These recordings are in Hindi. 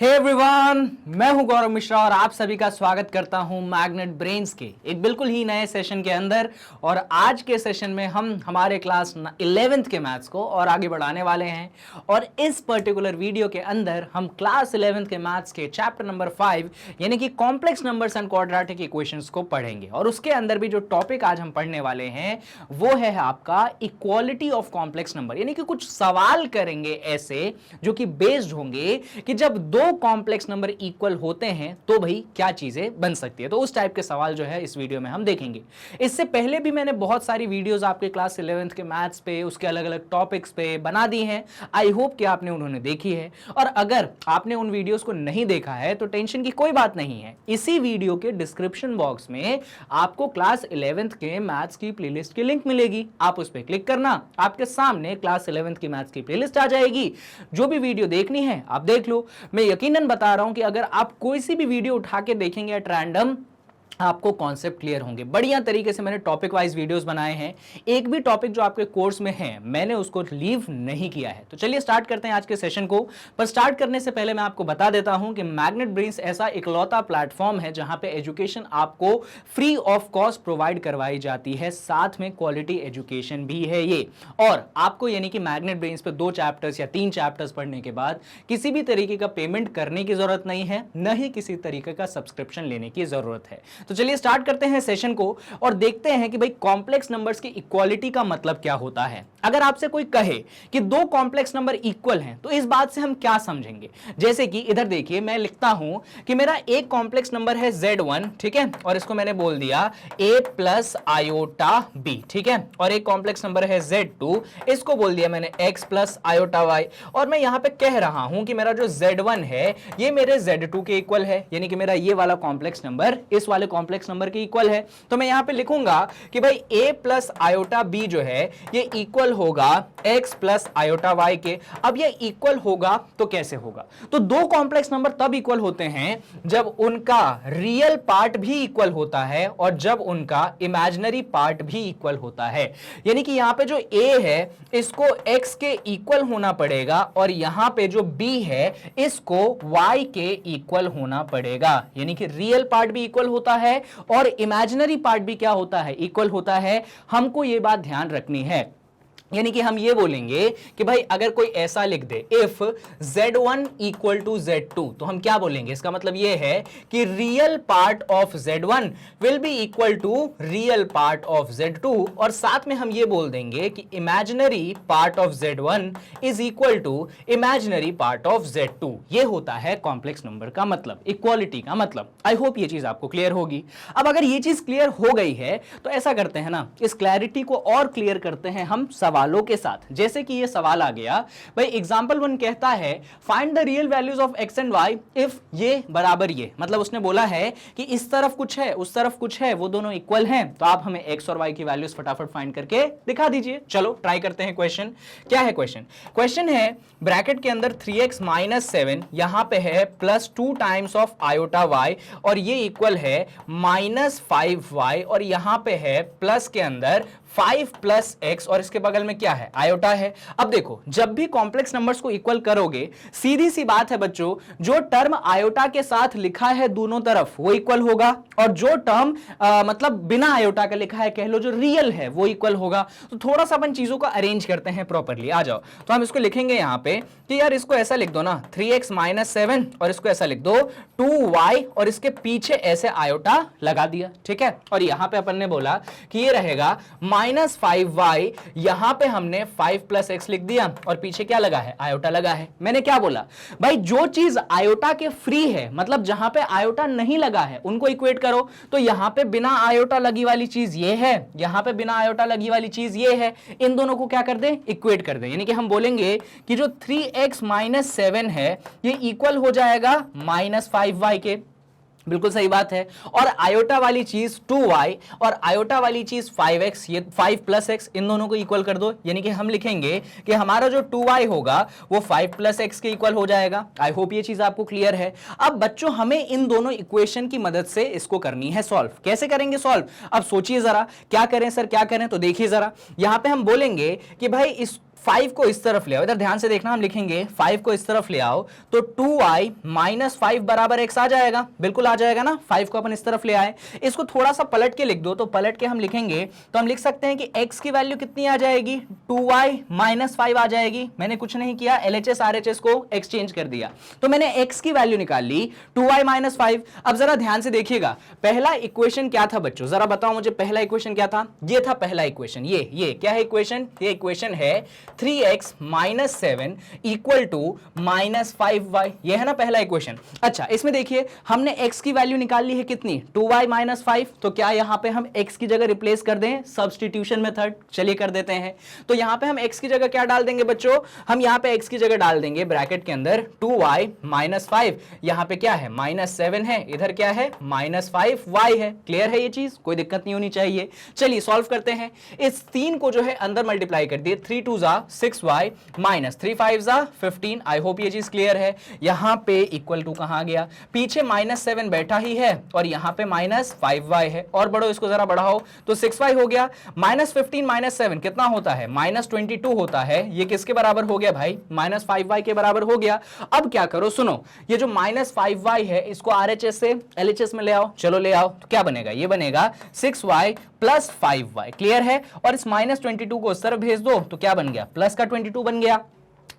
हे एवरीवन, मैं हूं गौरव मिश्रा और आप सभी का स्वागत करता हूं मैग्नेट ब्रेन्स के एक बिल्कुल ही नए सेशन के अंदर। और आज के सेशन में हम हमारे क्लास 11th के मैथ्स को और आगे बढ़ाने वाले हैं। और इस पर्टिकुलर वीडियो के अंदर हम क्लास 11th के मैथ्स के चैप्टर नंबर 5 यानी कि complex numbers and quadratic equations को पढ़ेंगे। और उसके अंदर भी जो टॉपिक आज हम पढ़ने वाले हैं वो है आपका इक्वालिटी ऑफ कॉम्प्लेक्स नंबर, यानी कि कुछ सवाल करेंगे ऐसे जो कि बेस्ड होंगे कि जब दो कॉम्प्लेक्स नंबर इक्वल होते हैं तो भाई क्या चीजें बन सकती है। तो उस टाइप के सवाल जो है इस वीडियो में हम देखेंगे। इससे पहले भी मैंने बहुत सारी वीडियोस आपके क्लास 11th के मैथ्स पे, उसके अलग अलग टॉपिक्स पे बना दी हैं। आई होप कि आपने उन्होंने देखी है। और अगर आपने उन वीडियोस को नहीं देखा है तो टेंशन की कोई बात नहीं है। इसी वीडियो के डिस्क्रिप्शन बॉक्स में आपको क्लास 11th के मैथ्स की प्लेलिस्ट की लिंक मिलेगी। आप उस पर क्लिक करना, आपके सामने क्लास 11th की मैथ्स की प्लेलिस्ट आ जाएगी। जो भी वीडियो देखनी है आप देख लो। मैं यकीनन बता रहा हूं कि अगर आप कोई सी भी वीडियो उठा के देखेंगे एट रैंडम, आपको कॉन्सेप्ट क्लियर होंगे। बढ़िया तरीके से मैंने टॉपिक वाइज वीडियोस बनाए हैं। एक भी टॉपिक जो आपके कोर्स में है मैंने उसको लीव नहीं किया है। तो चलिए स्टार्ट करते हैं आज के सेशन को। पर स्टार्ट करने से पहले मैं आपको बता देता हूं कि मैग्नेट ब्रेन्स ऐसा इकलौता प्लेटफॉर्म है जहां पे एजुकेशन आपको फ्री ऑफ कॉस्ट प्रोवाइड करवाई जाती है, साथ में क्वालिटी एजुकेशन भी है ये। और आपको यानी कि मैग्नेट ब्रेन्स पे 2 चैप्टर्स या 3 चैप्टर्स पढ़ने के बाद किसी भी तरीके का पेमेंट करने की जरूरत नहीं है, न ही किसी तरीके का सब्सक्रिप्शन लेने की जरूरत है। तो चलिए स्टार्ट करते हैं सेशन को और देखते हैं कि भाई कॉम्प्लेक्स नंबर्स की इक्वालिटी का मतलब क्या होता है। अगर आपसे कोई कहे कि 2 कॉम्प्लेक्स नंबर इक्वल हैं तो इस बात से हम क्या समझेंगे। जैसे कि इधर देखिए, मैं लिखता हूं कि मेरा एक कॉम्प्लेक्स नंबर है Z1, ठीक है, और इसको मैंने बोल दिया a प्लस आयोटा b, ठीक है। और एक कॉम्प्लेक्स नंबर है Z2, इसको बोल दिया मैंने x प्लस आयोटा y। और मैं यहां पे कह रहा हूं कि मेरा जो Z1 है ये मेरे Z2 के इक्वल है, यानी कि मेरा ये वाला कॉम्प्लेक्स नंबर इस वाले कॉम्प्लेक्स नंबर के इक्वल है। तो मैं यहां पे लिखूंगा कि भाई a प्लस आयोटा b जो है ये इक्वल होगा x प्लस आयोटा y के। अब ये इक्वल होगा तो कैसे होगा? तो 2 कॉम्प्लेक्स नंबर तब इक्वल होते हैं जब उनका रियल पार्ट भी इक्वल होता है और जब उनका इमेजिनरी पार्ट भी इक्वल होता है। यानी कि यहां पे जो a है इसको x के इक्वल होना पड़ेगा और यहां पे जो b है इसको y के इक्वल होना पड़ेगा। यानी कि रियल पार्ट भी इक्वल होता है और इमेजिनरी पार्ट भी क्या होता है? इक्वल होता है। हमको यह बात ध्यान रखनी है। यानी कि हम ये बोलेंगे कि भाई अगर कोई ऐसा लिख they if Z1 equal to Z2, तो हम क्या बोलेंगे? इसका मतलब ये है कि real part of Z1 will be equal to real part of Z2। और साथ में हम ये बोल देंगे कि imaginary part of Z1 is equal to imaginary part of Z2। ये होता है कॉम्प्लेक्स नंबर का मतलब, इक्वालिटी का मतलब। आई होप ये चीज आपको क्लियर होगी। अब अगर ये चीज क्लियर हो गई है तो ऐसा करते हैं ना, इस क्लैरिटी को और क्लियर करते हैं हम सवालों के साथ। जैसे कि ये सवाल आ गया, भाई एग्जांपल 1 कहता है find the real values of x and y if ये बराबर ये। मतलब उसने बोला है कि इस तरफ कुछ है उस तरफ कुछ है, वो दोनों इक्वल हैं, तो आप हमें x और y की वैल्यूज फटाफट फाइंड करके दिखा दीजिए। चलो ट्राई करते हैं। क्वेश्चन क्या है? क्वेश्चन है ब्रैकेट के अंदर 3x माइनस 7, यहां पे है plus 2 times of iota y और ये इक्वल है माइनस 5y और यहां पे है प्लस के अंदर 5 प्लस x और इसके बगल में क्या है? आयोटा है। अब देखो, जब भी कॉम्प्लेक्स नंबर्स को इक्वल करोगे सीधी सी बात है बच्चों, जो टर्म आयोटा के साथ लिखा है दोनों तरफ वो इक्वल होगा और जो टर्म मतलब बिना आयोटा का लिखा है, कह लो जो रियल है, वो इक्वल होगा। तो थोड़ा सा अपन चीजों को अरेंज करते हैं प्रॉपर्ली। आ जाओ, तो हम इसको लिखेंगे यहां पे कि यार इसको ऐसा लिख दो ना 3x माइनस 7 और इसको ऐसा लिख दो 2y और इसके पीछे ऐसे आयोटा लगा दिया, ठीक है। और यहां पे अपन ने बोला कि ये रहेगा माइनस 5y, यहां पे हमने 5 प्लस x लिख दिया और पीछे क्या लगा है? आयोटा लगा है। मैंने क्या बोला भाई, जो चीज आयोटा के फ्री है, मतलब जहां पे आयोटा नहीं लगा है उनको इक्वेट करो। तो यहां पे बिना आयोटा लगी वाली चीज ये है, यहां पे बिना आयोटा लगी वाली चीज ये है, इन दोनों को क्या कर दे? इक्वेट कर दे। यानी कि हम बोलेंगे कि जो 3x माइनस 7 है ये इक्वल हो जाएगा माइनस 5y के। बिल्कुल सही बात है। और आयोटा वाली चीज 2y और आयोटा वाली चीज 5x, ये 5 प्लस x, इन दोनों को इक्वल कर दो। यानी कि हम लिखेंगे कि हमारा जो 2y होगा वो 5 प्लस x के इक्वल हो जाएगा। आई होप ये चीज आपको क्लियर है। अब बच्चों हमें इन दोनों इक्वेशन की मदद से इसको करनी है सॉल्व। कैसे करेंगे सॉल्व? अब सोचिए जरा, क्या करें सर क्या करें? तो देखिए जरा, यहां पे हम बोलेंगे कि भाई इस 5 को इस तरफ ले आओ, इधर ध्यान से देखना, हम लिखेंगे 5 को इस तरफ ले आओ तो 2y माइनस 5 बराबर x आ जाएगा, बिल्कुल आ जाएगा ना। 5 को अपन इस तरफ ले आए, इसको थोड़ा सा पलट के लिख दो, तो पलट के हम लिखेंगे तो हम लिख सकते हैं कि x की वैल्यू कितनी आ जाएगी, 2y माइनस 5 आ जाएगी। मैंने कुछ नहीं किया, LHS RHS को एक्सचेंज कर दिया, तो मैंने x की वैल्यू निकाल ली 2y माइनस 5। अब जरा ध्यान से देखिएगा, पहला इक्वेशन क्या था बच्चों, जरा बताओ मुझे, पहला इक्वेशन क्या था? ये था पहला इक्वेशन, ये क्या है इक्वेशन? ये इक्वेशन है 3x minus 7 equal to minus 5y, ये है ना पहला इक्वेशन। अच्छा, इसमें देखिए हमने x की वैल्यू निकाल ली है कितनी, 2y माइनस 5, तो क्या यहां पे हम x की जगह रिप्लेस कर दें सब्स्टिट्यूशन मेथड? चलिए कर देते हैं। तो यहां पे हम x की जगह क्या डाल देंगे बच्चों, हम यहां पे x की जगह डाल देंगे ब्रैकेट के अंदर 2y माइनस 5, यहां पे क्या है माइनस 7 है, इधर क्या है माइनस 5y है। क्लियर है ये चीज, कोई दिक्कत नहीं होनी चाहिए। चलिए सॉल्व करते हैं। इस 3 को जो है अंदर मल्टीप्लाई कर दिए, 3 2 6y माइनस 3 5 15। आई होप ये चीज क्लियर है। यहां पे इक्वल टू कहां गया, पीछे माइनस 7 बैठा ही है और यहां पे माइनस 5y है, और बढ़ो इसको जरा बढ़ाओ तो 6y हो गया। माइनस 15 माइनस 7 कितना होता है, माइनस 22 होता है। ये किसके बराबर हो गया भाई, माइनस 5y के बराबर हो गया। अब क्या करो, सुनो, ये जो माइनस 5y है इसको RHS से LHS में ले आओ, चलो ले आओ, तो क्या बनेगा, ये बनेगा 6y प्लस 5y। क्लियर है? और इस माइनस 22 को उस तरफ भेज दो तो क्या बन गया, प्लस का 22 बन गया।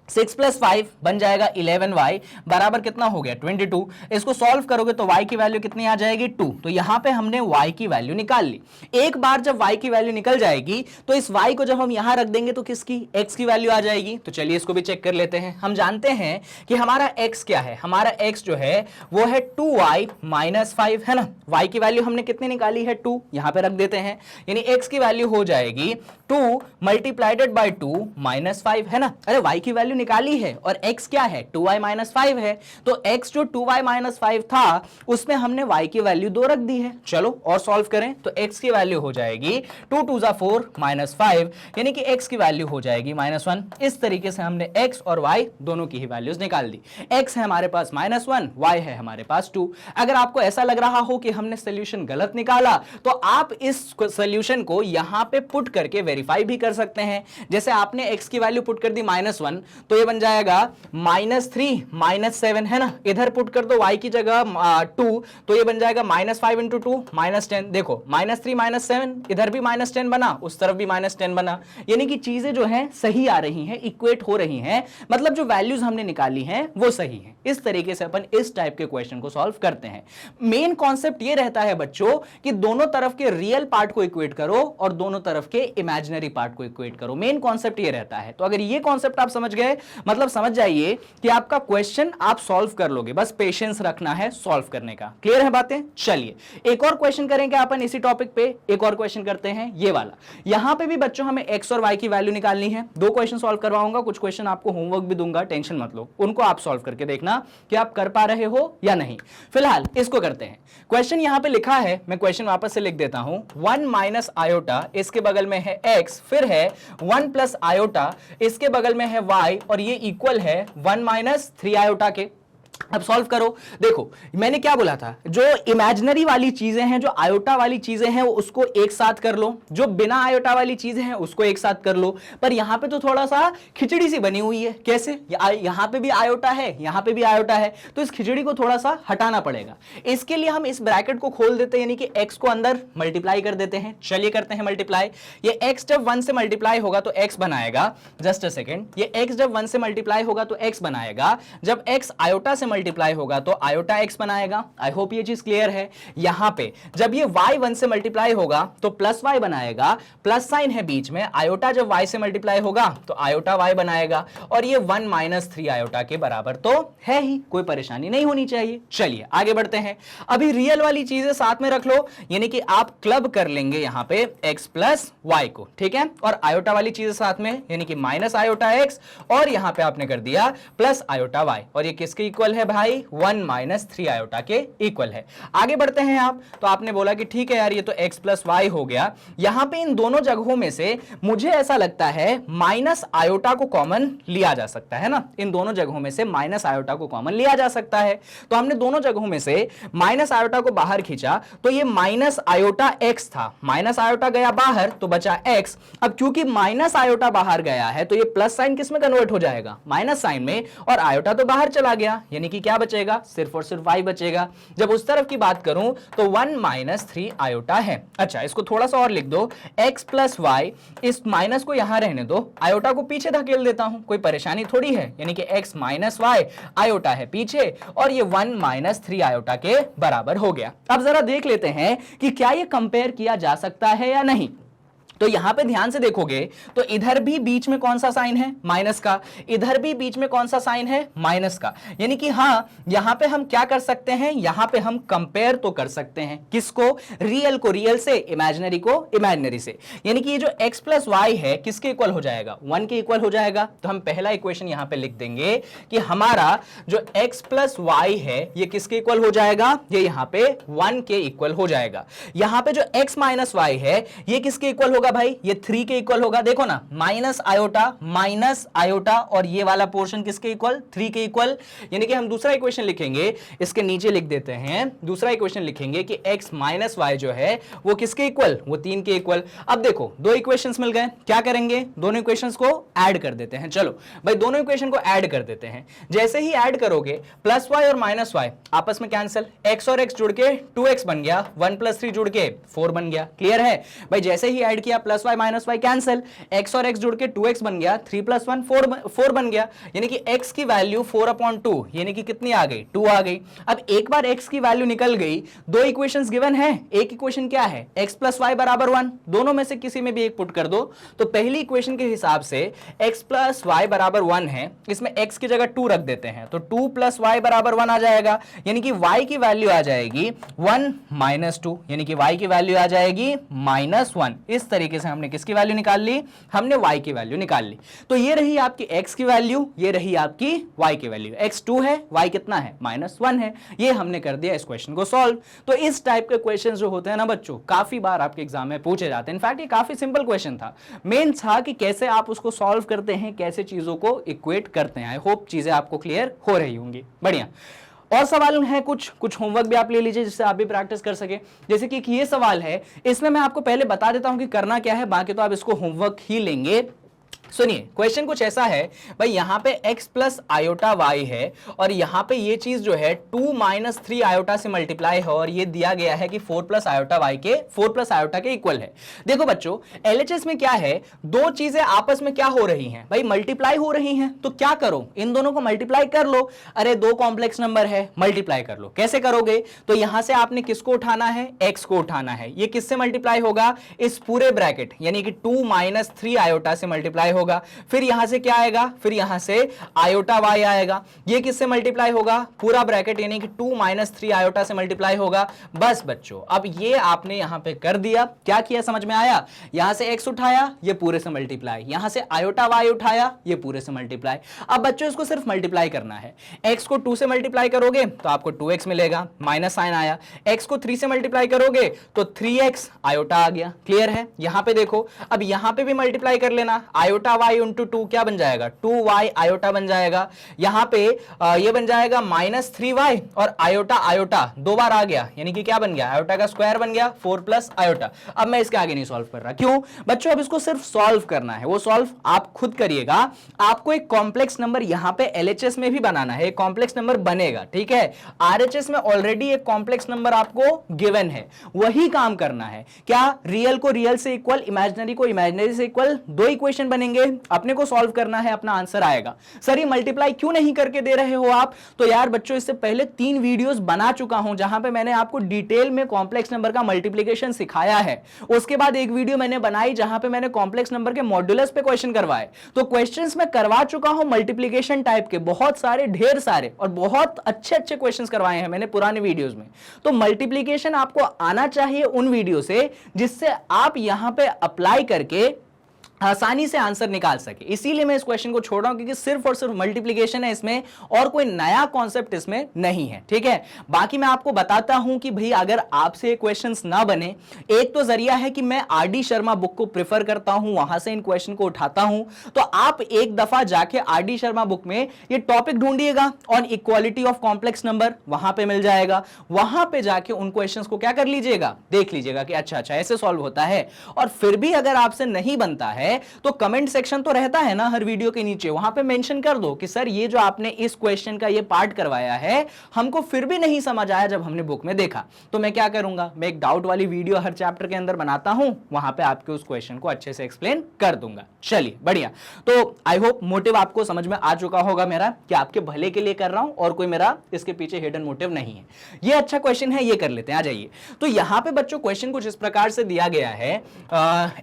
6 प्लस 5 बन जाएगा 11y बराबर कितना हो गया 22। इसको सॉल्व करोगे तो y की वैल्यू कितनी आ जाएगी 2। तो यहां पे हमने y की वैल्यू निकाल ली। एक बार जब y की वैल्यू निकल जाएगी तो इस y को जब हम यहां रख देंगे तो किसकी, x की वैल्यू आ जाएगी। तो चलिए इसको भी चेक कर लेते हैं। हम जानते हैं कि हमारा x क्या है, हमारा x जो है वो है 2y माइनस 5, है ना। y की वैल्यू हमने कितनी निकाली है 2, यहां पे रख देते हैं, यानी x की वैल्यू हो जाएगी 2 मल्टीप्लाइडेड बाय 2 माइनस 5, है ना। अरे y की वैल्यू निकाली है और x क्या है 2y माइनस 5 है, तो x जो 2y माइनस 5 था उसमें हमने y की वैल्यू 2 रख दी है। चलो और सॉल्व करें तो x की वैल्यू हो जाएगी 2 2 4 माइनस 5, यानी कि x की वैल्यू हो जाएगी -1। इस तरीके से हमने x और y दोनों की ही वैल्यूज निकाल दी। x है हमारे पास -1, y है हमारे पास 2। अगर आपको ऐसा लग रहा हो कि हमने सोल्यूशन गलत निकाला तो आप इस सोल्यूशन को यहां पे पुट करके वेरीफाई भी कर सकते हैं। जैसे आपने x की वैल्यू पुट कर दी -1 तो ये बन जाएगा -3 -7, है ना। इधर पुट कर दो y की जगह 2 तो ये बन जाएगा -5 इंटू 2 -10। देखो -3 -7, इधर भी -10 बना, उस तरफ भी -10 बना, यानी कि चीजें जो हैं सही आ रही हैं, इक्वेट हो रही हैं, मतलब जो वैल्यूज हमने निकाली हैं वो सही हैं। इस तरीके से अपन इस टाइप के क्वेश्चन को सॉल्व करते हैं। मेन कॉन्सेप्ट ये रहता है बच्चों कि दोनों तरफ के रियल पार्ट को इक्वेट करो और दोनों तरफ के इमेजिनरी पार्ट को इक्वेट करो। मेन कॉन्सेप्ट ये रहता है। तो अगर ये कॉन्सेप्ट आप समझ गए, मतलब समझ जाइए कि आपका क्वेश्चन आप सॉल्व कर लोगे, बस पेशेंस रखना है सॉल्व करने का। क्लियर है बातें? चलिए एक और क्वेश्चन करेंगे अपन इसी टॉपिक पे। एक और क्वेश्चन करते हैं ये वाला। यहां पे भी बच्चों हमें x और y की वैल्यू निकालनी है। 2 क्वेश्चन सॉल्व करवाऊंगा, कुछ क्वेश्चन आपको होमवर्क भी दूंगा, टेंशन मत लो, उनको आप सॉल्व करके देखना कि आप कर पा रहे हो या नहीं। फिलहाल इसको करते हैं। क्वेश्चन यहां पे लिखा है, मैं क्वेश्चन वापस से लिख देता हूं। 1 माइनस आयोटा, इसके बगल में है x, फिर है 1 प्लस आयोटा, इसके बगल में है y, और ये इक्वल है 1 माइनस 3 आयोटा के। अब सॉल्व करो। देखो मैंने क्या बोला था, जो इमेजिनरी वाली चीजें हैं, जो आयोटा वाली चीजें हैं, उसको एक साथ कर लो, जो बिना आयोटा वाली चीजें हैं उसको एक साथ कर लो। पर यहां पे तो थोड़ा सा खिचड़ी सी बनी हुई है। कैसे? यहां पे भी आयोटा है, यहां पे भी आयोटा है, तो इस खिचड़ी को थोड़ा सा हटाना पड़ेगा। इसके लिए हम इस ब्रैकेट को खोल देते हैं, यानी कि x को अंदर मल्टीप्लाई कर देते हैं। चलिए करते हैं मल्टीप्लाई। ये x जब 1 से मल्टीप्लाई होगा तो x बनाएगा, जस्ट अ सेकेंड, ये x जब 1 से मल्टीप्लाई होगा तो x बनाएगा, जब x आयोटा से मल्टीप्लाई होगा तो आयोटा x बनाएगा। आई होप ये चीज क्लियर है। यहां पे जब ये y 1 से मल्टीप्लाई होगा तो प्लस y बनाएगा, प्लस साइन है बीच में, आयोटा जब y से मल्टीप्लाई होगा तो आयोटा y बनाएगा, और ये 1 माइनस 3 आयोटा के बराबर तो है ही, कोई परेशानी नहीं होनी चाहिए। चलिए आगे बढ़ते हैं। अभी रियल वाली चीजें साथ में रख लो, यानी कि आप क्लब कर लेंगे यहां पे x प्लस y को, ठीक है, और आयोटा वाली चीजें साथ में, यानी कि माइनस आयोटा x, और यहां पे आपने कर दिया प्लस आयोटा y, और ये किसके इक्वल है भाई 1 माइनस 3 आयोटा के इक्वल है। आगे बढ़ते हैं आप, तो आपने बोला कि ठीक है यार ये तो x प्लस वाई हो गया। यहां पे इन दोनों जगहों में से मुझे ऐसा लगता है माइनस आयोटा को कॉमन लिया जा सकता है ना, इन दोनों जगहों में से माइनस आयोटा को कॉमन लिया जा सकता है। तो हमने दोनों जगहों में से माइनस आयोटा को बाहर खींचा तो ये माइनस आयोटा x था, माइनस आयोटा गया बाहर तो बचा x। अब क्योंकि माइनस आयोटा बाहर गया है तो ये प्लस साइन किस में कन्वर्ट हो जाएगा, माइनस साइन में, और आयोटा तो बाहर चला गया, यानी कि क्या बचेगा, सिर्फ और सिर्फ y बचेगा। जब उस तरफ की बात करूं तो 1 माइनस 3 आयोटा है। अच्छा इसको थोड़ा सा और लिख दो, x प्लस वाई, इस माइनस को यहां रहने दो, आयोटा को पीछे धकेल देता हूं, कोई परेशानी थोड़ी है, यानी कि x माइनस वाई, आयोटा है पीछे, और ये 1 माइनस 3 आयोटा के बराबर हो गया। अब जरा देख लेते हैं कि क्या ये कंपेयर किया जा सकता है या नहीं। तो यहां पे ध्यान से देखोगे तो इधर भी बीच में कौन सा साइन है, माइनस का, इधर भी बीच में कौन सा साइन है, माइनस का, यानी कि हां यहां पे हम क्या कर सकते हैं, यहां पे हम कंपेयर तो कर सकते हैं, किसको, रियल को रियल से, इमेजिनरी को इमेजिनरी से, यानी कि ये जो x प्लस वाई है किसके इक्वल हो जाएगा, 1 के इक्वल हो जाएगा। तो हम पहला इक्वेशन यहां पे लिख देंगे कि हमारा जो x प्लस वाई है ये किसके इक्वल हो जाएगा, ये यहां पे 1 के इक्वल हो जाएगा। यहां पे जो x माइनस वाई है ये किसके इक्वल होगा भाई, ये 3 के इक्वल होगा। देखो ना, माइनस आयोटा और ये वाला पोर्शन किसके इक्वल, 3 के इक्वल, यानी कि हम दूसरा इक्वेशन लिखेंगे, इसके नीचे लिख देते हैं, दूसरा इक्वेशन लिखेंगे कि x माइनस वाई जो है वो किसके इक्वल, वो 3 के इक्वल। अब देखो दो इक्वेशंस मिल गए, क्या करेंगे, दोनों इक्वेशंस को ऐड कर देते हैं। चलो भाई दोनों इक्वेशन को ऐड कर देते हैं। जैसे ही ऐड करोगे प्लस वाई और माइनस वाई आपस में कैंसिल, x और x जुड़ के 2x बन गया, 1 प्लस 3 जुड़ के 4 बन गया। क्लियर है भाई, जैसे ही ऐड किया plus y minus y cancel, x और x जुड़ के 2x बन गया, 3 प्लस 1 4 बन गया, यानी कि x की वैल्यू 4/2 यानी कि कितनी आ गई, 2 आ गई। अब एक बार x की वैल्यू निकल गई, दो इक्वेशंस गिवन है, एक इक्वेशन क्या है, x प्लस वाई बराबर 1, दोनों में से किसी में भी एक पुट कर दो। तो पहली इक्वेशन के हिसाब से x प्लस वाई बराबर 1 है, इसमें x की जगह 2 रख देते हैं, तो 2 प्लस वाई बराबर 1 आ जाएगा, यानी कि y की वैल्यू आ जाएगी 1 माइनस 2, यानी कि y की वैल्यू आ जाएगी -1। इस तरीके से हमने किसकी वैल्यू निकाल ली, हमने y की वैल्यू निकाल ली। तो ये रही आपकी x की वैल्यू, ये रही आपकी y की वैल्यू, x 2 है, y कितना है, -1 है। ये हमने कर दिया इस क्वेश्चन को सॉल्व। तो इस टाइप के क्वेश्चन जो होते हैं ना बच्चों, काफी बार आपके एग्जाम में पूछे जाते हैं। इनफैक्ट ये काफी सिंपल क्वेश्चन था, मेन था कि कैसे आप उसको सॉल्व करते हैं, कैसे चीजों को इक्वेट करते हैं। आई होप चीजें आपको क्लियर हो रही होंगी। बढ़िया, और सवाल है कुछ होमवर्क भी आप ले लीजिए जिससे आप भी प्रैक्टिस कर सके। जैसे कि ये सवाल है, इसमें मैं आपको पहले बता देता हूं कि करना क्या है, बाकी तो आप इसको होमवर्क ही लेंगे। सुनिए, क्वेश्चन कुछ ऐसा है भाई, यहां पे x प्लस आयोटा y है और यहां पे ये चीज जो है 2 माइनस 3 आयोटा से मल्टीप्लाई है, और ये दिया गया है कि 4 प्लस आयोटा y के 4 प्लस आयोटा के इक्वल है। देखो बच्चों, LHS में क्या है, दो चीजें आपस में क्या हो रही हैं भाई, मल्टीप्लाई हो रही हैं। तो क्या करो, इन दोनों को मल्टीप्लाई कर लो। अरे दो कॉम्प्लेक्स नंबर है, मल्टीप्लाई कर लो। कैसे करोगे, तो यहां से आपने किसको उठाना है, x को उठाना है। ये किससे मल्टीप्लाई होगा, इस पूरे ब्रैकेट यानी कि 2 माइनस 3 आयोटा से मल्टीप्लाई होगा। फिर यहां से क्या आएगा, फिर यहां से आयोटा y आएगा। ये किससे मल्टीप्लाई होगा, पूरा ब्रैकेट यानी कि 2 माइनस 3 आयोटा से मल्टीप्लाई होगा। बस बच्चों, अब ये आपने यहां पे कर दिया। क्या किया समझ में आया, यहां से x उठाया, ये पूरे से मल्टीप्लाई, यहां से आयोटा y उठाया, ये पूरे से मल्टीप्लाई। अब बच्चों इसको सिर्फ मल्टीप्लाई करना है। x को 2 से मल्टीप्लाई करोगे तो आपको 2x मिलेगा, माइनस साइन आया। x को 3 से मल्टीप्लाई करोगे तो 3x, आयोटा आ गया। क्लियर है, यहां पे देखो, अब यहां पे भी मल्टीप्लाई कर लेना, आयोटा y इंटू 2 क्या बन जाएगा, 2y आयोटा बन जाएगा। यहां पे ये बन जाएगा -3y, और आयोटा आयोटा दो बार आ गया, यानी कि क्या बन गया, आयोटा का स्क्वायर बन गया, 4 प्लस आयोटा। अब मैं इसके आगे नहीं सॉल्व कर रहा, क्यों बच्चों, अब इसको सिर्फ सॉल्व करना है, वो सॉल्व आप खुद करिएगा। आपको एक कॉम्प्लेक्स नंबर यहां पे LHS में भी बनाना है, एक कॉम्प्लेक्स नंबर बनेगा, ठीक है। RHS में ऑलरेडी एक कॉम्प्लेक्स नंबर आपको गिवन है, वही काम करना है। क्या, रियल को रियल से इक्वल, इमेजिनरी को इमेजिनरी से इक्वल, दो इक्वेशन बनेंगे, अपने को सॉल्व करना है, अपना आंसर आएगा। सर ये मल्टीप्लाई क्यों नहीं करके दे रहे हो आप, तो यार बच्चों इससे पहले 3 वीडियोस बना चुका हूं जहां पे मैंने आपको डिटेल में कॉम्प्लेक्स नंबर का मल्टीप्लिकेशन सिखाया है। उसके बाद एक वीडियो मैंने बनाई जहां पे मैंने कॉम्प्लेक्स नंबर के मॉड्यूलस पे क्वेश्चन करवाए। तो क्वेश्चंस मैं करवा चुका हूं मल्टीप्लिकेशन टाइप के, बहुत सारे, ढेर सारे, और बहुत अच्छे अच्छे क्वेश्चंस करवाए हैं मैंने पुराने वीडियोस में। तो मल्टीप्लिकेशन आपको आना चाहिए उन वीडियो से, जिससे आप यहां पे अप्लाई करके आसानी से आंसर निकाल सके। इसीलिए मैं इस क्वेश्चन को छोड़ रहा हूं, क्योंकि सिर्फ और सिर्फ मल्टीप्लिकेशन है इसमें और कोई नया कॉन्सेप्ट इसमें नहीं है, ठीक है। बाकी मैं आपको बताता हूं कि भाई अगर आपसे क्वेश्चंस ना बने, एक तो जरिया है कि मैं आरडी शर्मा बुक को प्रेफर करता हूं, वहां से इन क्वेश्चन को उठाता हूं। तो आप एक दफा जाके आरडी शर्मा बुक में ये टॉपिक ढूंढिएगा on equality of complex number, वहां पे मिल जाएगा। वहां पे जाके उन क्वेश्चंस को क्या कर लीजिएगा, देख लीजिएगा कि अच्छा अच्छा ऐसे सॉल्व होता है। और फिर भी अगर आपसे नहीं बनता है तो कमेंट सेक्शन तो रहता है ना हर वीडियो के नीचे, वहां पे मेंशन कर दो कि सर ये जो आपने इस क्वेश्चन का ये पार्ट करवाया है हमको फिर भी नहीं समझ आया जब हमने बुक में देखा। तो मैं क्या करूंगा, मैं एक डाउट वाली वीडियो हर चैप्टर के अंदर बनाता हूं, वहां पे आपके उस क्वेश्चन को अच्छे से एक्सप्लेन कर दूंगा। चलिए बढ़िया। तो आई होप मोटिव आपको समझ में आ चुका होगा मेरा, कि आपके भले के लिए कर रहा हूं और कोई मेरा इसके पीछे हिडन मोटिव नहीं है। ये अच्छा क्वेश्चन है, ये कर लेते हैं, आ जाइए। तो यहां पे बच्चों क्वेश्चन कुछ इस प्रकार से दिया गया है,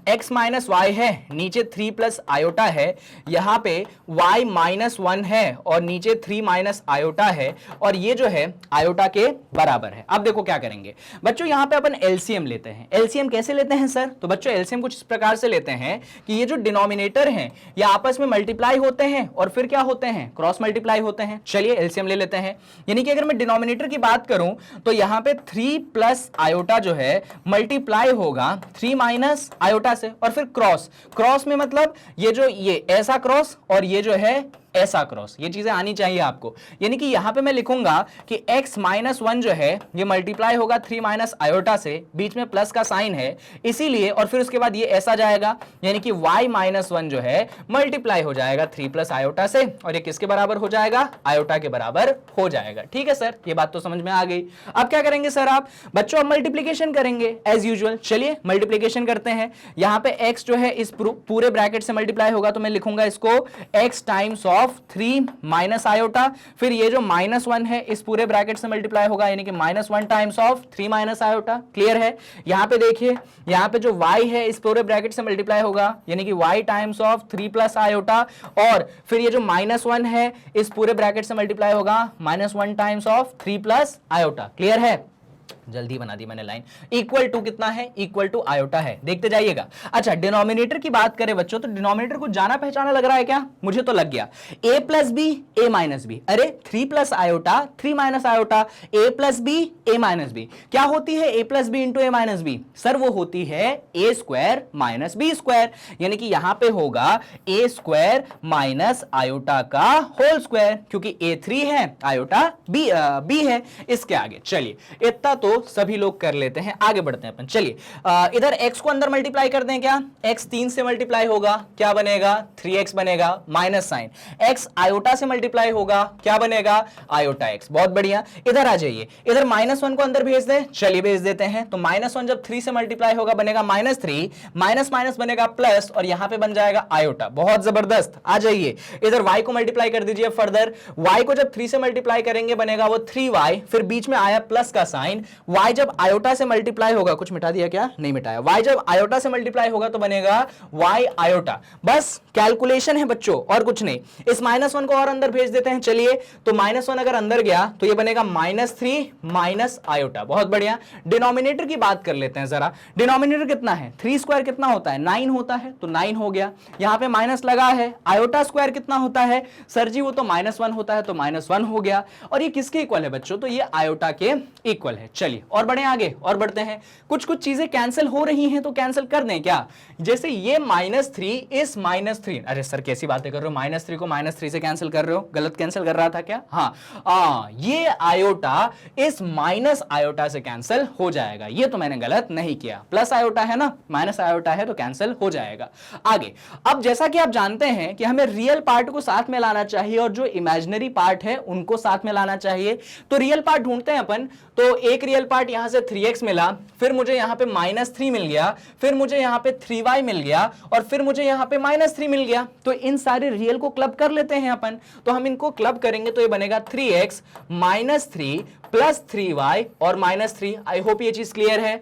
x माइनस वाई है, नीचे 3 प्लस आयोटा है, यहां पे y माइनस 1 है और नीचे 3 माइनस आयोटा है, और ये जो है आयोटा के बराबर है। अब देखो क्या करेंगे बच्चों, यहां पे अपन एलसीएम लेते हैं। एलसीएम कैसे लेते हैं सर? तो बच्चों एलसीएम कुछ इस प्रकार से लेते हैं कि ये जो डिनोमिनेटर हैं ये आपस में मल्टीप्लाई होते हैं और फिर क्या होते हैं, क्रॉस मल्टीप्लाई होते हैं। चलिए एलसीएम ले लेते हैं। यानी कि अगर मैं डिनोमिनेटर की बात करूं तो यहां पे 3 प्लस आयोटा जो है मल्टीप्लाई होगा 3 माइनस आयोटा से, और फिर क्रॉस, क्रॉस में मतलब ये जो ये ऐसा क्रॉस और ये जो है ऐसा क्रॉस, ये चीजें आनी चाहिए आपको। यानी कि यहां पे मैं लिखूंगा कि x माइनस 1 जो है ये मल्टीप्लाई होगा 3 माइनस आयोटा से, बीच में प्लस का साइन है इसीलिए, और फिर उसके बाद ये ऐसा जाएगा, यानी कि y माइनस 1 जो है मल्टीप्लाई हो जाएगा 3 प्लस आयोटा से, और ये किसके बराबर हो जाएगा, आयोटा के बराबर हो जाएगा। ठीक है सर, ये बात तो समझ में आ गई। अब क्या करेंगे सर आप बच्चों, अब मल्टीप्लीकेशन करेंगे एज यूजुअल। चलिए मल्टीप्लीकेशन करते हैं। यहां पे x जो है इस पूरे ब्रैकेट से मल्टीप्लाई होगा, तो मैं लिखूंगा इसको x times of 3 minus iota, फिर ये जो माइनस 1 है इस पूरे ब्रैकेट से मल्टीप्लाई होगा, यानी कि minus 1 times of 3 minus iota. Clear है? यहां पे देखिए, यहां पे जो y है इस पूरे ब्रैकेट से मल्टीप्लाई होगा, यानी कि y times of 3 plus iota, और फिर ये जो माइनस 1 है इस पूरे ब्रैकेट से मल्टीप्लाई होगा minus 1 times of 3 plus iota. Clear है? जल्दी बना दी मैंने लाइन। इक्वल टू कितना है, इक्वल टू आयोटा है, देखते जाइएगा। अच्छा डिनोमिनेटर की बात करें बच्चों, तो डिनोमिनेटर को जाना पहचाना लग रहा है क्या? मुझे तो लग गया। a plus b a minus b, अरे 3 plus iota 3 minus iota, a plus b a minus b, क्या होती है a plus b into a minus b? Sir वो होती है a square minus b square, यानी कि यहां पे होगा a स्क्वायर माइनस आयोटा का होल स्क्वायर, क्योंकि a 3 है आयोटा b है। इसके आगे चलिए इतना तो सभी लोग कर लेते हैं, आगे बढ़ते हैं अपन। चलिए इधर x को अंदर मल्टीप्लाई कर दें क्या? x 3 से मल्टीप्लाई होगा, क्या बनेगा, 3x बनेगा, माइनस साइन। x आयोटा से मल्टीप्लाई होगा, क्या बनेगा, आयोटा x। बहुत बढ़िया, इधर आ जाइए, इधर माइनस 1 को अंदर भेज दे। चलिए भेज देते हैं। तो माइनस 1 जब 3 से मल्टीप्लाई होगा बनेगा माइनस 3, माइनस माइनस बनेगा प्लस, और यहां पे बन जाएगा आयोटा। बहुत जबरदस्त। आ जाइए इधर y को मल्टीप्लाई कर दीजिए फर्दर। y को जब 3 से मल्टीप्लाई करेंगे बनेगा वो 3y, फिर बीच में आया प्लस का साइन। y जब आयोटा से मल्टीप्लाई होगा, कुछ मिटा दिया क्या? नहीं मिटाया। y जब आयोटा से मल्टीप्लाई होगा तो बनेगा y आयोटा। बस कैलकुलेशन है बच्चों, और कुछ नहीं। इस माइनस 1 को और अंदर भेज देते हैं। चलिए तो माइनस 1 अगर अंदर गया तो ये बनेगा माइनस 3 माइनस आयोटा। बहुत बढ़िया। डिनोमिनेटर की बात कर लेते हैं जरा। डिनोमिनेटर कितना है, 3 स्क्वायर कितना होता है, 9 होता है, तो 9 हो गया। यहां पे माइनस लगा है। आयोटा स्क्वायर कितना होता है सर जी, वो तो माइनस 1 होता है, तो माइनस 1 हो गया। और ये किसके इक्वल है बच्चों? तो ये आयोटा के इक्वल है। चलिए और बढ़े आगे, और बढ़ते हैं। कुछ कुछ चीजें कैंसिल हो रही हैं तो कैंसिल कर दें क्या? जैसे ये माइनस 3 इस माइनस 3, अरे सर कैसी बातें कर रहे हो, माइनस 3 को माइनस 3 से कैंसिल कर रहे हो, गलत कैंसिल कर रहा था क्या? हाँ ये आयोटा इस माइनस आयोटा से कैंसिल हो जाएगा, ये तो मैंने गलत नहीं किया। प्लस आयोटा है ना, माइनस आयोटा है तो कैंसिल हो जाएगा। आगे अब जैसा कि आप जानते हैं कि हमें रियल पार्ट को साथ में लाना चाहिए और जो इमेजिनरी पार्ट है उनको साथ में लाना चाहिए। तो रियल पार्ट ढूंढते हैं अपन। तो एक रियल पार्ट यहां से 3x मिला, फिर मुझे यहां पे माइनस 3 मिल गया, फिर मुझे यहां पे 3y मिल गया, और फिर मुझे यहां पे माइनस 3 मिल गया। तो इन सारे रियल को क्लब कर लेते हैं अपन। तो हम इनको क्लब करेंगे तो ये बनेगा 3x माइनस 3 प्लस 3y और माइनस 3। आई होप ये चीज क्लियर है।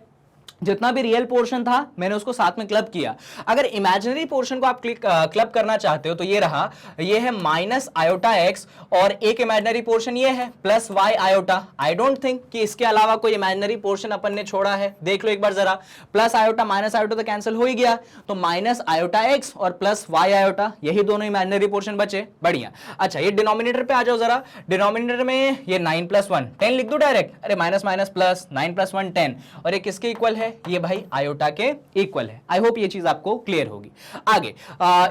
जितना भी रियल पोर्शन था मैंने उसको साथ में क्लब किया। अगर इमेजिनरी पोर्शन को आप क्लब करना चाहते हो तो ये रहा, ये है माइनस आयोटा एक्स और एक इमेजिनरी पोर्शन ये है plus y iota. I don't think कि इसके अलावा कोई इमेजिनरी पोर्शन अपन ने छोड़ा है। देख लो एक बार जरा, प्लस आयोटा माइनस आयोटा तो कैंसिल हो ही गया, तो माइनस आयोटा एक्स और प्लस वाई आयोटा, यही दोनों इमेजिनरी पोर्शन बचे। बढ़िया। अच्छा ये डिनोमिनेटर पे आ जाओ जरा, डिनोमिनेटर में ये 9 + 1 10 लिख दो डायरेक्ट, अरे माइनस माइनस प्लस 9 + 1 10, और ये किसके इक्वल है, ये भाई आयोटा के इक्वल है। आई होप ये चीज आपको क्लियर होगी। आगे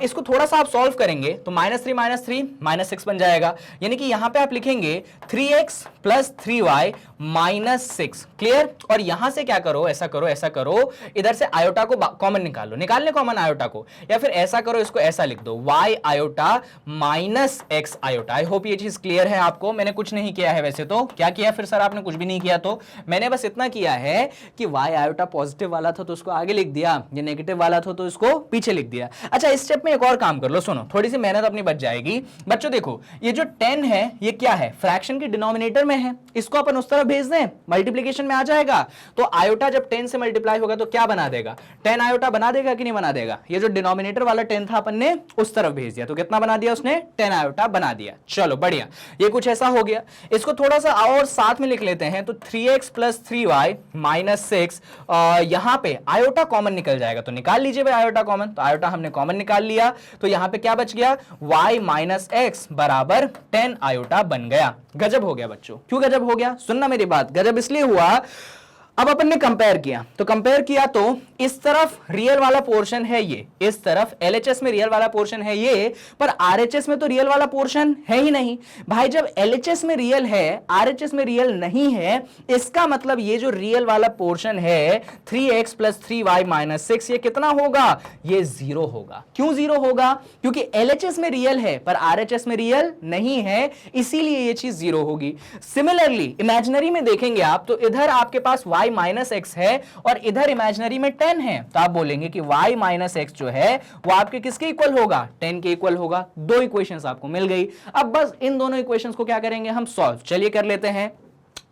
इसको थोड़ा सा आप सॉल्व करेंगे तो -3 -6 बन जाएगा, यानी कि यहां पे आप लिखेंगे 3x + 3y - 6। क्लियर। और यहां से क्या करो, ऐसा करो, ऐसा करो, इधर से आयोटा को कॉमन निकालो, निकालने कॉमन आयोटा को, या फिर ऐसा करो, इसको ऐसा लिख दो y iota -x iota. I hope ये चीज क्लियर है आपको। मैंने कुछ नहीं किया है, वैसे तो क्या किया फिर सर आपने, कुछ भी नहीं किया, तो मैंने बस इतना किया है कि y आयोटा पॉजिटिव वाला था तो उसको आगे लिख दिया, ये नेगेटिव वाला था तो इसको पीछे लिख दिया। अच्छा इस स्टेप में एक और काम कर लो, सुनो, थोड़ी सी मेहनत अपनी बच जाएगी। बच्चों देखो ये जो 10 है ये क्या है, फ्रैक्शन के डिनोमिनेटर में है, इसको अपन उस तरफ भेज दें, मल्टीप्लिकेशन में आ जाएगा, तो आयोटा जब 10 से मल्टीप्लाई होगा तो क्या बना देगा, 10 आयोटा बना देगा कि नहीं बना देगा। ये जो डिनोमिनेटर वाला 10 था अपन ने उस तरफ भेज दिया, तो कितना बना दिया उसने, 10 आयोटा बना दिया। चलो बढ़िया, ये कुछ ऐसा हो गया। इसको थोड़ा सा और साथ में लिख लेते हैं, तो 3x + 3y - 6, यहां पे आयोटा कॉमन निकल जाएगा, तो निकाल लीजिए भाई आयोटा कॉमन, तो आयोटा हमने कॉमन निकाल लिया, तो यहां पे क्या बच गया, y - x = 10 आयोटा बन गया। गजब हो गया बच्चों। क्यों गजब हो गया, सुनना मेरी बात, गजब इसलिए हुआ, अब अपन ने कंपेयर किया, तो कंपेयर किया तो इस तरफ रियल वाला पोर्शन है ये, इस तरफ LHS में रियल वाला पोर्शन है ये, पर RHS में तो रियल वाला पोर्शन है ही नहीं। भाई जब LHS में रियल है, RHS में रियल नहीं है, इसका मतलब ये जो रियल वाला पोर्शन है 3x + 3y - 6, ये कितना होगा, ये 0 होगा। क्यों 0 होगा, क्योंकि LHS में रियल है पर RHS में रियल नहीं है, इसीलिए ये चीज 0 होगी। सिमिलरली इमेजिनरी में देखेंगे आप, तो इधर आपके पास y - x है और इधर इमेजिनरी में 10 है, तो आप बोलेंगे कि y - x जो है वो आपके किसके इक्वल होगा, 10 के इक्वल होगा। दो इक्वेशंस आपको मिल गई। अब बस इन दोनों इक्वेशंस को क्या करेंगे हम, सॉल्व। चलिए कर लेते हैं।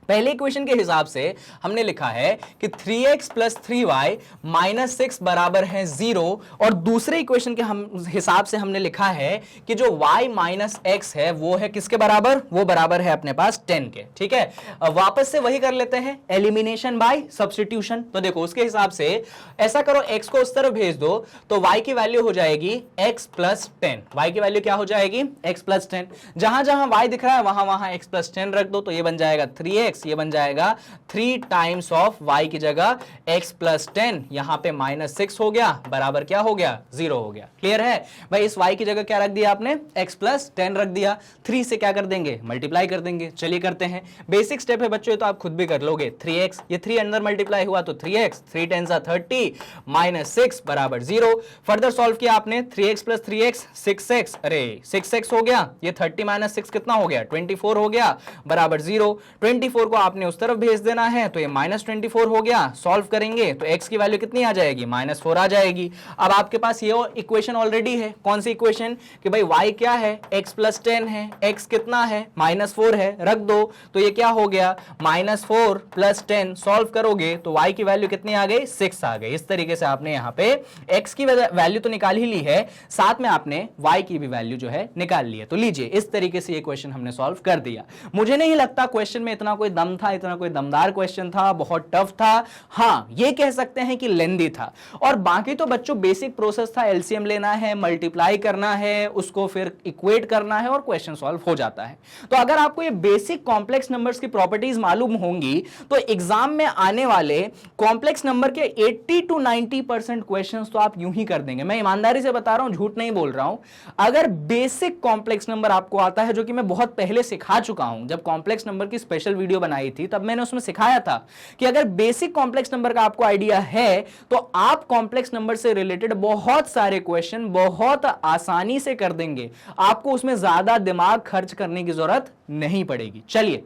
पहले इक्वेशन के हिसाब से हमने लिखा है कि 3x + 3y - 6 बराबर है 0, और दूसरे इक्वेशन के हिसाब से हमने लिखा है कि जो y - x है वो है किसके बराबर, वो बराबर है अपने पास 10 के। ठीक है, वापस से वही कर लेते हैं, एलिमिनेशन बाय सब्स्टिट्यूशन। तो देखो उसके हिसाब से ऐसा करो, x को उस तरफ भेज दो, तो y की वैल्यू हो जाएगी x + 10। y की वैल्यू क्या हो जाएगी, x + 10। जहां जहां y दिख रहा है वहां वहां x + 10 रख दो, तो ये बन जाएगा 3x, ये बन जाएगा 3 टाइम्स ऑफ y की जगह x + 10, यहां पे -6 हो गया, बराबर क्या हो गया, 0 हो गया। क्लियर है भाई, इस y की जगह क्या रख दिया आपने, x + 10 रख दिया, 3 से क्या कर देंगे, मल्टीप्लाई कर देंगे। चलिए करते हैं, बेसिक स्टेप है बच्चों, तो आप खुद भी कर लोगे। 3x, ये 3 अंदर मल्टीप्लाई हुआ तो 3x, 3 × 10 = 30 -6 = 0। फर्दर सॉल्व किया आपने, 3x + 3x 6x, अरे 6x हो गया, ये 30 - 6 कितना हो गया, 24 हो गया, बराबर 0। 24 को आपने उस तरफ भेज देना है, तो ये -24 हो गया। सॉल्व करेंगे तो x की वैल्यू कितनी आ जाएगी, -4 आ जाएगी। अब आपके पास ये इक्वेशन ऑलरेडी है, कौन सी इक्वेशन, कि भाई y क्या है, x + 10 है, x कितना है, -4 है, रख दो, तो ये क्या हो गया, -4 + 10। सॉल्व करोगे तो y की वैल्यू कितनी आ गई, 6 आ गई। इस तरीके से आपने यहाँ पे x की वैल्यू तो निकाल ही ली है, साथ में आपने y की भी वैल्यू जो है निकाल ली है। तो लीजिए इस तरीके से ये क्वेश्चन हमने सॉल्व कर दिया। मुझे नहीं लगता क्वेश्चन में इतना कोई दम था, इतना कोई दमदार क्वेश्चन था, बहुत टफ था। हाँ ये कह सकते हैं कि लेंदी था, और बाकी तो बच्चों बेसिक प्रोसेस था, एलसीएम लेना है, मल्टीप्लाई करना है, उसको फिर इक्वेट करना है और क्वेश्चन सॉल्व हो जाता है। तो अगर आपको ये बेसिक कॉम्प्लेक्स नंबर्स की प्रॉपर्टीज मालूम होंगी तो एग्जाम में आने वाले कॉम्प्लेक्स नंबर के 80 to 90% क्वेश्चंस तो आप यूं ही कर देंगे। मैं ईमानदारी से बता रहा हूं, झूठ नहीं बोल रहा हूं। अगर बेसिक कॉम्प्लेक्स नंबर आपको आता है, जो कि मैं बहुत पहले सिखा चुका हूं, जब कॉम्प्लेक्स नंबर की स्पेशल वीडियो बनाई थी तब मैंने उसमें सिखाया था कि अगर बेसिक कॉम्प्लेक्स नंबर का आपको आइडिया है तो आप कॉम्प्लेक्स नंबर से रिलेटेड बहुत सारे क्वेश्चन बहुत आसानी से कर देंगे, आपको उसमें ज्यादा दिमाग खर्च करने की जरूरत नहीं पड़ेगी। चलिए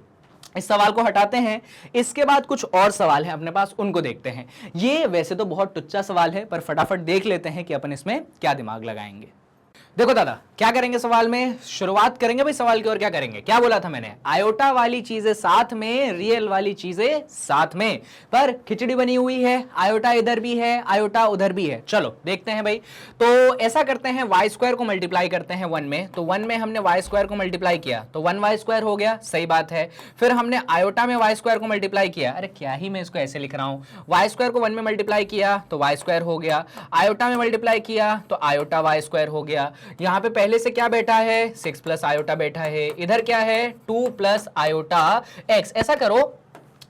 इस सवाल को हटाते हैं, इसके बाद कुछ और सवाल है अपने पास, उनको देखते हैं। ये वैसे तो बहुत टुच्चा सवाल है, पर फटाफट देख लेते हैं कि अपन इसमें क्या दिमाग लगाएंगे। देखो दादा क्या करेंगे सवाल में, शुरुआत करेंगे भाई सवाल की और क्या करेंगे, क्या बोला था मैंने, आयोटा वाली चीजें साथ में, रियल वाली चीजें साथ में, पर खिचड़ी बनी हुई है, आयोटा इधर भी है, आयोटा उधर भी है। चलो देखते हैं भाई। तो ऐसा करते हैं, वाई स्क्वायर को मल्टीप्लाई करते हैं 1 में, तो 1 में हमने वाई स्क्वायर को मल्टीप्लाई किया तो 1 वाई स्क्वायर हो गया, सही बात है। फिर हमने आयोटा में वाई स्क्वायर को मल्टीप्लाई किया, अरे क्या ही मैं इसको ऐसे लिख रहा हूं, वाई स्क्वायर को 1 में मल्टीप्लाई किया तो वाई स्क्वायर हो गया, आयोटा में मल्टीप्लाई किया तो आयोटा वाई स्क्वायर हो गया। यहां पे पहले से क्या बैठा है, 6 प्लस आयोटा बैठा है, इधर क्या है 2 प्लस आयोटा एक्स। ऐसा करो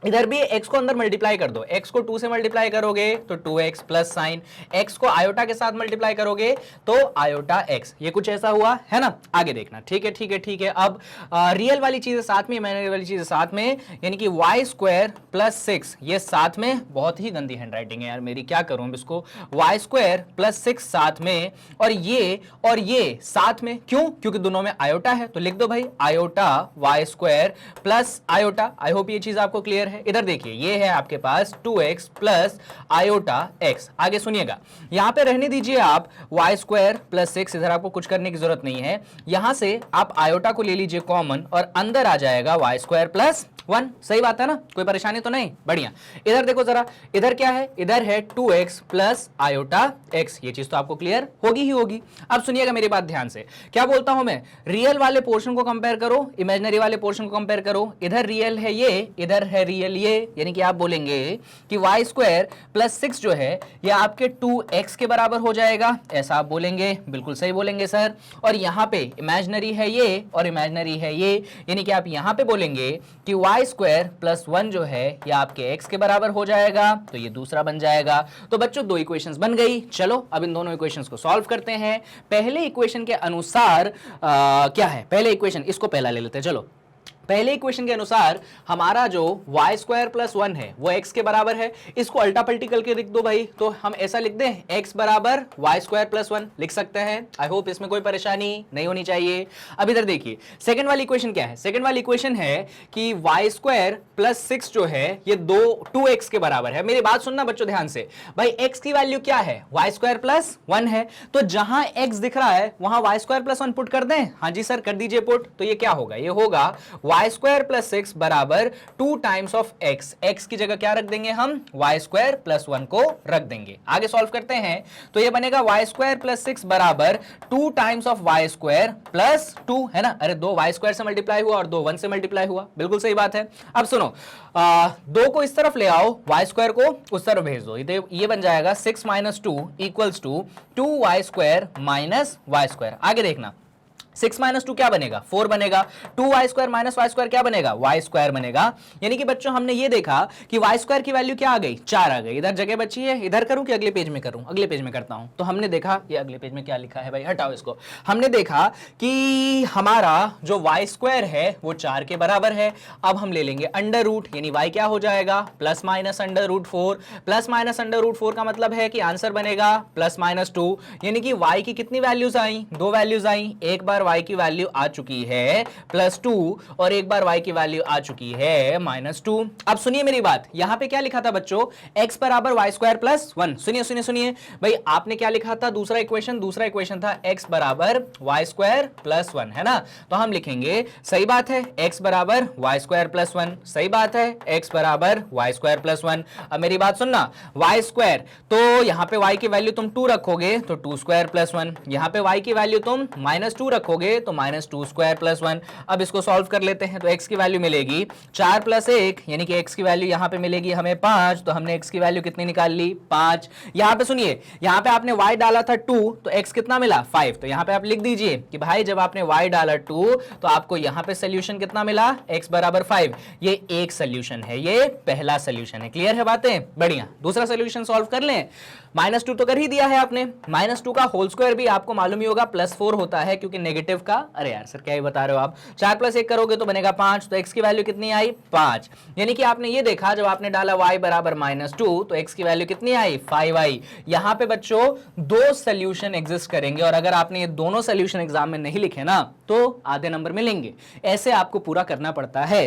इधर भी x को अंदर मल्टीप्लाई कर दो, x को 2 से मल्टीप्लाई करोगे तो 2x प्लस साइन, x को आयोटा के साथ मल्टीप्लाई करोगे तो आयोटा x। ये कुछ ऐसा हुआ है ना, आगे देखना। ठीक है ठीक है ठीक है। अब रियल वाली चीजें साथ में, इमेजिनरी वाली चीजें साथ में, यानी कि वाई स्क्वायर प्लस 6 ये साथ में, बहुत ही गंदी हैंडराइटिंग है यार मेरी, क्या करूं इसको, वाई स्क्वायर प्लस 6 साथ में, और ये साथ में, क्यों, क्योंकि दोनों में आयोटा है, तो लिख दो भाई iota y square plus iota. I hope ये चीज आपको क्लियर है। इधर देखिए ये है आपके पास 2x प्लस आयोटा x। आगे सुनिएगा, यहां पे रहने दीजिए आप y स्क्वायर प्लस 6, इधर आपको कुछ करने की जरूरत नहीं है, यहां से आप आयोटा को ले लीजिए कॉमन और अंदर आ जाएगा y स्क्वायर प्लस 1। सही बात है ना, कोई परेशानी तो नहीं, बढ़िया। इधर देखो जरा, इधर क्या है, इधर है 2x प्लस आयोटा x, ये चीज तो आपको क्लियर होगी ही होगी। अब सुनिएगा मेरी बात ध्यान से, क्या बोलता हूं मैं, रियल वाले पोर्शन को कंपेयर करो, इमेजिनरी वाले पोर्शन को कंपेयर करो। इधर रियल है ये, इधर है रियल ये, यानी कि आप बोलेंगे कि वाई स्क्वायर प्लस 6 जो है ये आपके 2x के बराबर हो जाएगा, ऐसा आप बोलेंगे, बिल्कुल सही बोलेंगे सर। और यहां पे इमेजिनरी है ये और इमेजिनरी है ये, यानी कि आप यहां पे बोलेंगे कि वाई स्क्वायर प्लस 1 जो है ये आपके x के बराबर हो जाएगा, तो ये दूसरा बन जाएगा। तो बच्चों दो इक्वेशंस बन गई। चलो अब इन दोनों इक्वेशंस को सॉल्व करते हैं। पहले इक्वेशन के अनुसार क्या है, पहले इक्वेशन इसको पहला ले लेते हैं। चलो पहले इक्वेशन के अनुसार हमारा जो y स्क्वायर प्लस 1 है वो x के बराबर है, इसको अल्टा पल्टी करके लिख दो भाई, तो हम ऐसा लिख दें x बराबर y स्क्वायर प्लस 1 लिख सकते हैं। आई होप इसमें कोई परेशानी नहीं होनी चाहिए। अब इधर देखिए सेकंड वाली इक्वेशन क्या है, सेकंड वाली इक्वेशन है कि y स्क्वायर प्लस 6 जो है ये 2x के बराबर है। मेरी बात सुनना बच्चों ध्यान से, भाई x की वैल्यू क्या है, y स्क्वायर प्लस 1 है, तो जहां x दिख रहा है वहां y स्क्वायर प्लस 1 पुट कर दें। हाँ जी सर कर दीजिए पुट, तो ये क्या होगा, ये होगा वाई स्क्वायर प्लस 6 बराबर 2 टाइम्स ऑफ एक्स, एक्स की जगह क्या रख देंगे हम, वाई स्क्वायर प्लस 1 को रख देंगे। आगे सॉल्व करते हैं तो ये बनेगा वाई स्क्वायर प्लस 6 बराबर 2 times of y square plus 2, है ना, अरे 2 वाई स्क्वायर से मल्टीप्लाई हुआ और 2 1 से मल्टीप्लाई हुआ, बिल्कुल सही बात है। अब सुनो 2 को इस तरफ ले आओ, वाई स्क्वायर को उस तरफ भेज दो, ये बन जाएगा 6 minus 2 equals to 2 y square minus y square. आगे देखना 6 माइनस 2 क्या बनेगा, 4 बनेगा, 2 y square minus y square क्या बनेगा, वाई स्क्वायर बनेगा। यानी कि बच्चों हमने ये देखा कि वाई स्क्वायर की वैल्यू क्या आ गई, 4 आ गई। इधर जगह बची है, इधर करूं कि अगले पेज में करूं, अगले पेज में करता हूं। तो हमने देखा, ये अगले पेज में क्या लिखा है भाई, हटाओ इसको। हमने देखा कि हमारा जो वाई स्क्वायर है वो 4 के बराबर है। अब हम ले लेंगे अंडर रूट, यानी वाई क्या हो जाएगा, plus minus under root 4, plus minus under root 4 का मतलब है कि आंसर बनेगा प्लस माइनस 2, यानी कि वाई की कितनी वैल्यूज आई, 2 वैल्यूज आई। एक बार y की वैल्यू आ चुकी है प्लस 2 और एक बार y की वैल्यू आ चुकी है माइनस 2। अब सुनिए मेरी बात, यहां पे क्या लिखा था बच्चों, x बराबर y स्क्वायर प्लस 1। सुनिए सुनिए सुनिए भाई, आपने क्या लिखा था, दूसरा इक्वेशन था x बराबर y स्क्वायर प्लस 1, है ना। तो हम लिखेंगे सही बात है x बराबर y स्क्वायर प्लस 1, सही बात है x बराबर y स्क्वायर प्लस 1। अब मेरी बात सुनना, y स्क्वायर तो यहां पे y की वैल्यू तुम 2 रखोगे तो 2 स्क्वायर प्लस 1, यहां पे y की वैल्यू तुम माइनस 2 रखोगे तो माइनस 2 स्क्वायर प्लस 1। अब इसको सॉल्व कर लेते हैं तो x की वैल्यू मिलेगी 4 प्लस 1, यानी कि x की वैल्यू यहां पे मिलेगी हमें 5, तो हमने x की वैल्यू कितनी निकाल ली, 5। यहां पे सुनिए, यहां पे आपने y डाला था 2 तो x कितना मिला, 5। तो यहां पे आप लिख दीजिए कि भाई जब आपने y डाला 2 तो आपको यहां पे सोल्यूशन कितना मिला, x बराबर 5। ये एक सोल्यूशन है, ये पहला सोल्यूशन है। क्लियर है बातें, बढ़िया। दूसरा सोल्यूशन सॉल्व कर लें, माइनस 2 तो कर ही दिया है आपने, माइनस 2 का होल स्क्वायर भी आपको मालूम ही होगा प्लस 4 होता है, क्योंकि नेगेटिव का, अरे यार सर क्या ही बता रहे हो आप, 4 प्लस 1 करोगे तो बनेगा 5, तो x की वैल्यू कितनी आई, 5। यानी कि आपने ये देखा जब आपने डाला y बराबर माइनस 2 तो x की वैल्यू कितनी आई, 5 आई। यहां पे बच्चों 2 सोल्यूशन एग्जिस्ट करेंगे और अगर आपने ये दोनों सोल्यूशन एग्जाम में नहीं लिखे ना तो आधे नंबर मिलेंगे, ऐसे आपको पूरा करना पड़ता है।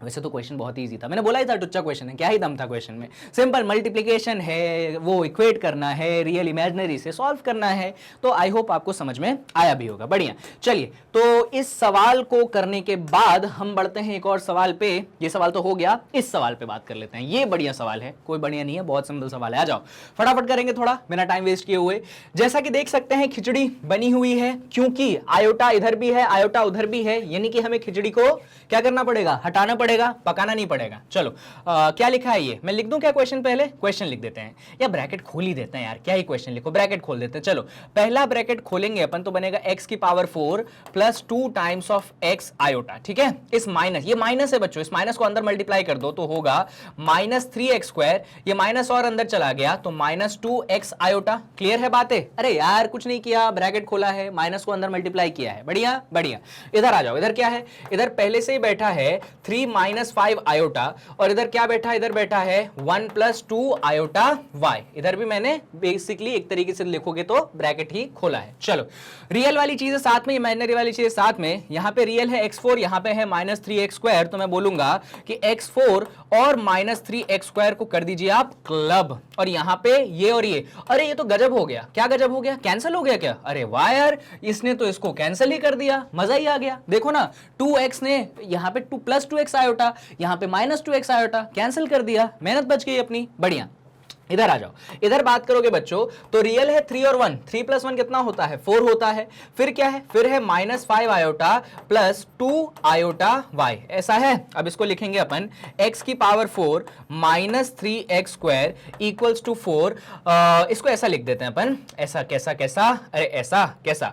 वैसे तो क्वेश्चन बहुत इजी था, मैंने बोला ही था टुच्चा क्वेश्चन है, क्या ही दम था क्वेश्चन में। सिंपल मल्टीप्लिकेशन है, वो इक्वेट करना है, रियल इमेजिनरी से सॉल्व करना है। तो आई होप आपको समझ में आया भी होगा। बढ़िया, चलिए तो इस सवाल को करने के बाद हम बढ़ते हैं एक और सवाल पे। ये सवाल तो हो गया, इस सवाल पे बात कर लेते हैं। ये बढ़िया सवाल है, कोई बढ़िया नहीं है, बहुत सिंपल सवाल है। आ जाओ फटाफट करेंगे थोड़ा बिना टाइम वेस्ट किए हुए। जैसा कि देख सकते हैं खिचड़ी बनी हुई है, क्योंकि आयोटा इधर भी है आयोटा उधर भी है, यानी कि हमें खिचड़ी को क्या करना पड़ेगा, हटाना पड़ेगा, पकाना नहीं पड़ेगा। चलो क्या लिखा है ये, मैं लिख दूं क्या क्वेश्चन, पहले क्वेश्चन लिख देते हैं या ब्रैकेट खोल ही देते हैं यार, क्या ही क्वेश्चन लिखो, ब्रैकेट खोल देते हैं। चलो पहला ब्रैकेट खोलेंगे अपन तो बनेगा x की power 4 plus 2 times of x iota, ठीक है। इस माइनस, ये माइनस है बच्चों, इस माइनस को अंदर मल्टीप्लाई कर दो तो होगा माइनस 3x स्क्वायर, ये माइनस और अंदर चला गया तो माइनस 2x आयोटा। क्लियर है बातें? अरे यार कुछ नहीं किया, ब्रैकेट खोला है, माइनस को अंदर मल्टीप्लाई किया है, बढ़िया बढ़िया। इधर आ जाओ, इधर क्या है, इधर पहले से ही बैठा है 3 माइनस 5 आयोटा, और इधर क्या बैठा है, इधर बैठा है 1 प्लस 2 आयोटा y। इधर भी मैंने बेसिकली एक तरीके से लिखोगे तो ब्रैकेट ही खोला है। चलो रियल वाली चीजें साथ में, इमेजिनरी वाली चीजें साथ में। यहां पे रियल है x4, यहां पे है माइनस 3x स्क्वायर, तो मैं बोलूंगा कि x4 और माइनस 3x स्क्वायर को कर दीजिए आप क्लब, और यहां पे ये और ये, अरे ये तो गजब हो गया। क्या गजब हो गया, कैंसिल हो गया क्या? अरे वाह यार, इसने तो इसको कैंसिल ही कर दिया, मजा ही आ गया। देखो ना 2x ने यहां पे 2 प्लस 2x आयोटा, यहां पे माइनस 2x आयोटा, कैंसिल कर दिया, मेहनत बच गई अपनी, बढ़िया। इधर आ जाओ, इधर बात करोगे बच्चों तो रियल है 3 और 1, 3 प्लस 1 कितना होता है, 4 होता है। फिर क्या है, फिर है minus 5 iota plus 2 iota y, ऐसा है। अब इसको लिखेंगे अपन x की power 4 minus 3x square equals to 4। इसको ऐसा लिख देते हैं अपन, ऐसा कैसा कैसा, अरे ऐसा कैसा,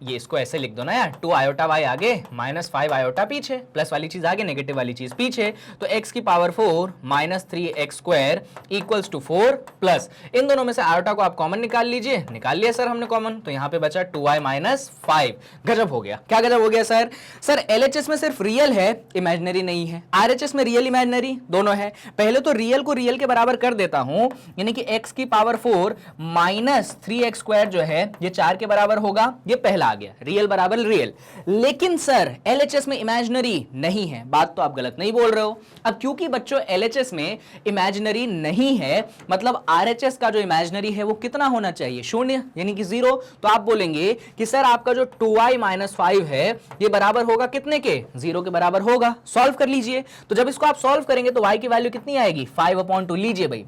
ये इसको ऐसे लिख दो ना यार, 2 आयोटा y आगे, माइनस 5 आयोटा पीछे, प्लस वाली चीज आगे, नेगेटिव वाली चीज पीछे, तो x की power 4 minus 3x square equals to 4 plus, इन दोनों में से आयोटा को आप कॉमन निकाल लीजिए। निकाल लिया सर हमने कॉमन, तो यहां पे बचा 2y माइनस 5। गजब हो गया, क्या गजब हो गया सर? सर एलएचएस में सिर्फ रियल है, इमेजिनरी नहीं है। आरएचएस में रियल इमेजिनरी दोनों है। पहले तो रियल को रियल के बराबर कर देता हूं, यानी कि x की पावर 4 माइनस 3x स्क्वायर जो है ये 4 के बराबर होगा, ये पहला आ गया, रियल बराबर रियल। लेकिन सर एलएचएस में इमेजिनरी नहीं है, बात तो आप गलत नहीं बोल रहे हो। अब क्योंकि बच्चों एलएचएस में इमेजिनरी नहीं है, मतलब आरएचएस का जो इमेजिनरी है वो कितना होना चाहिए, 0 यानी कि 0। तो आप बोलेंगे कि सर आपका जो 2y माइनस 5 है ये बराबर होगा कितने के, 0 के बराबर होगा। सॉल्व कर लीजिए, तो जब इसको आप सॉल्व करेंगे तो y की वैल्यू कितनी आएगी, 5/2 लीजिए भाई।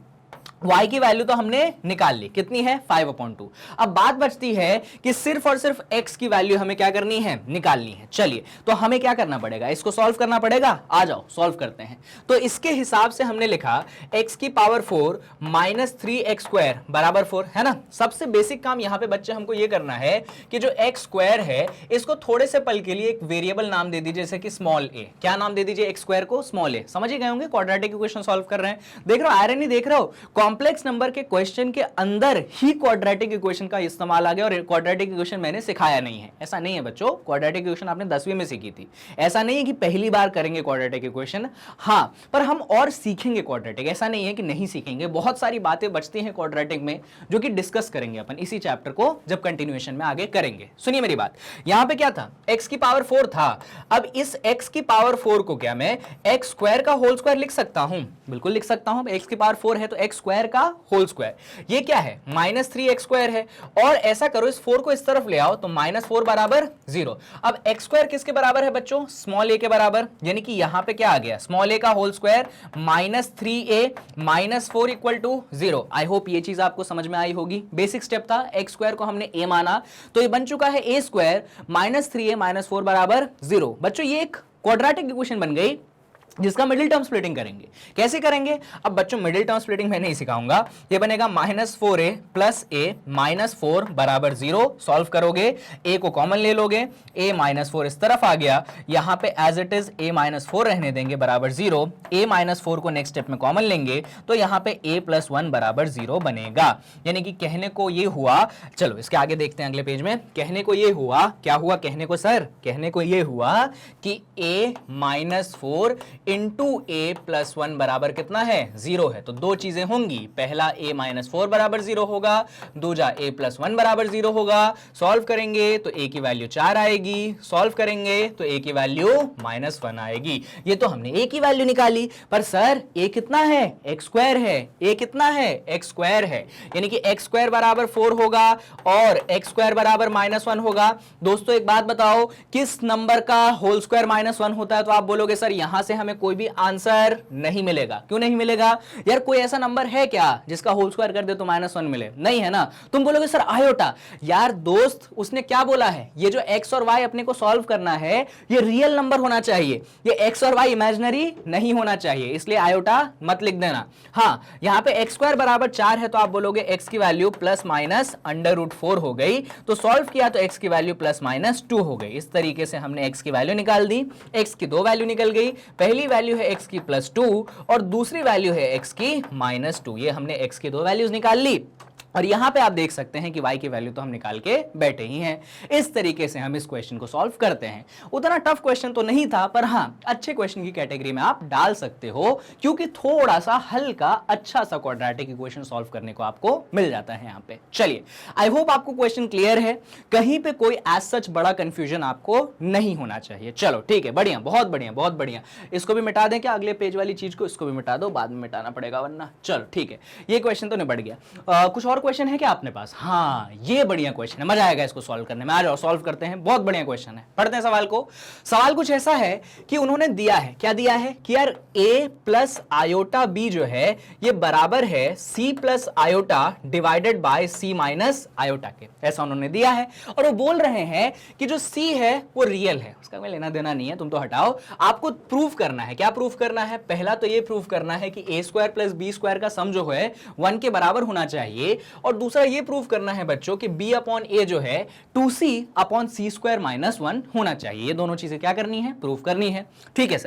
y की वैल्यू तो हमने निकाल ली, कितनी है 5/2। अब बात बचती है कि सिर्फ और सिर्फ x की वैल्यू हमें क्या करनी है, निकालनी है। चलिए तो हमें क्या करना पड़ेगा, इसको सॉल्व करना पड़ेगा। आ जाओ सॉल्व करते हैं। तो इसके हिसाब से हमने लिखा x की पावर 4 माइनस 3x स्क्वायर बराबर 4, है ना। सबसे बेसिक काम यहां पे बच्चे हमको ये करना है कि जो x स्क्वायर है इसको थोड़े से पल के लिए एक वेरिएबल नाम दे दीजिए, जैसे कि स्मॉल a। क्या नाम दे दीजिए, x स्क्वायर को स्मॉल a। समझ ही गए होंगे, क्वाड्रेटिक इक्वेशन सॉल्व कर रहे हैं, देख रहे हो आयरनी देख रहे हो। कॉम्प्लेक्स नंबर के क्वेश्चन के अंदर ही क्वाड्रेटिक इक्वेशन का इस्तेमाल आ गया, और क्वाड्रेटिक इक्वेशन मैंने सिखाया नहीं है, ऐसा नहीं है बच्चों। क्वाड्रेटिक इक्वेशन आपने 10वीं में सीखी थी, ऐसा नहीं है कि पहली बार करेंगे क्वाड्रेटिक इक्वेशन। हां पर हम और सीखेंगे क्वाड्रेटिक, ऐसा नहीं है कि नहीं सीखेंगे। बहुत सारी बातें बचती हैं क्वाड्रेटिक में जो कि डिस्कस करेंगे अपन इसी चैप्टर को जब कंटिन्यूएशन में आगे करेंगे। सुनिए मेरी बात, यहां पे क्या था, x की पावर 4 था। अब इस x की पावर 4 को क्या मैं x स्क्वायर का होल स्क्वायर लिख सकता हूं, बिल्कुल लिख सकता हूं। x की पावर 4 है तो x स्क्वायर का होल स्क्वायर, ये क्या है माइनस 3x स्क्वायर है। और ऐसा करो इस 4 को इस तरफ ले आओ तो माइनस 4 बराबर 0। अब x स्क्वायर किसके बराबर है बच्चों, स्मॉल a के बराबर, यानी कि यहां पे क्या आ गया, स्मॉल a का whole square minus 3a minus 4 equal to 0। I hope ये चीज आपको समझ में आई होगी। बेसिक स्टेप था, x स्क्वायर को हमने a माना तो ये बन चुका है a square minus 3a minus 4 बराबर 0। बच्चों ये एक क्वाड्रेटिक इक्वेशन बन गई जिसका मिडिल टर्म स्प्लिटिंग करेंगे। कैसे करेंगे, अब बच्चों मिडिल टर्म स्प्लिटिंग मैं नहीं सिखाऊंगा, ये बनेगा minus 4a plus a minus 4 बराबर 0। सॉल्व करोगे a को कॉमन ले लोगे, a माइनस 4 इस तरफ आ गया, यहां पे as it is a minus 4 रहने देंगे बराबर 0। a माइनस 4 को नेक्स्ट स्टेप में कॉमन लेंगे तो यहां पे a प्लस 1 बराबर 0 बनेगा। यानी कि कहने को ये हुआ, चलो इसके आगे देखते हैं अगले पेज में। कहने को ये हुआ, क्या हुआ कहने को सर, कहने को ये हुआ कि a minus 4 into A plus 1 बराबर कितना है 0 है। तो दो चीजें होंगी, पहला a माइनस 4 बराबर 0 होगा, दूसरा a प्लस 1 बराबर 0 होगा। सॉल्व करेंगे तो a की वैल्यू 4 आएगी, सॉल्व करेंगे तो a की वैल्यू माइनस 1 आएगी। ये तो हमने a की वैल्यू निकाली, पर सर a कितना है x स्क्वायर है, a कितना है x स्क्वायर है, यानी कि x स्क्वायर बराबर 4 होगा और x स्क्वायर बराबर माइनस 1 होगा। दोस्तों एक बात बताओ, किस नंबर का होल स्क्वायर माइनस 1 होता है? तो आप बोलोगे सर यहां से हमें कोई भी आंसर नहीं मिलेगा। क्यों नहीं मिलेगा यार? कोई ऐसा नंबर है क्या जिसका होल स्क्वायर कर दे तो माइनस 1 मिले? नहीं है ना। तुम बोलोगे सर आयोटा। यार दोस्त उसने क्या बोला है, ये जो x और y अपने को सॉल्व करना है ये रियल नंबर होना चाहिए, ये x और y इमेजिनरी नहीं होना चाहिए, इसलिए आयोटा मत लिख देना। हाँ यहां पे x स्क्वायर बराबर 4 है तो आप बोलोगे x की value plus minus under root 4 हो गई। तो सॉल्व किया तो x की वैल्यू प्लस माइनस 2 हो गई। इस तरीके से हमने x की वैल्यू निकाल दी। x की दो वैल्यू निकल गई, पहली वैल्यू है x की प्लस 2 और दूसरी वैल्यू है x की माइनस 2। ये हमने x की दो वैल्यूज निकाल ली और यहां पे आप देख सकते हैं कि y की वैल्यू तो हम निकाल के बैठे ही हैं। इस तरीके से हम इस क्वेश्चन को सॉल्व करते हैं। उतना टफ क्वेश्चन तो नहीं था, पर हाँ अच्छे क्वेश्चन की कैटेगरी में आप डाल सकते हो, क्योंकि थोड़ा सा हल्का अच्छा सा क्वाड्रेटिक इक्वेशन सॉल्व करने को आपको मिल जाता है यहां पे। चलिए आई होप आपको क्वेश्चन क्लियर है, कहीं पे कोई एज सच बड़ा कंफ्यूजन आपको नहीं होना चाहिए। चलो ठीक है, बढ़िया, बहुत बढ़िया, बहुत बढ़िया। इसको भी मिटा दें क्या, अगले पेज वाली चीज को, इसको भी मिटा दो, बाद में मिटाना पड़ेगा वरना। चलो ठीक है, ये क्वेश्चन तो निपट गया। कुछ और क्वेश्चन है क्या अपने पास? हाँ ये बढ़िया क्वेश्चन है, मजा आएगा इसको सॉल्व करने में। आ जाओ सॉल्व करते हैं, बहुत बढ़िया क्वेश्चन है। पढ़ते हैं सवाल को। सवाल कुछ ऐसा है कि उन्होंने दिया है, क्या दिया है कि यार a प्लस आयोटा b जो है ये बराबर है c plus iota divided by c minus iota के, ऐसा उन्होंने दिया है। और वो बोल रहे हैं कि जो c है वो रियल है, उसका कोई लेना देना नहीं है, तुम तो हटाओ। आपको प्रूफ करना है, क्या प्रूफ करना है? पहला तो ये प्रूफ करना है कि a square plus b square का सम जो है 1 के बराबर होना चाहिए, और दूसरा ये प्रूफ करना है बच्चों कि b अपॉन a जो है 2c upon c square minus 1 होना चाहिए। ये दोनों चीजें क्या करनी है? प्रूफ करनी है। ठीक है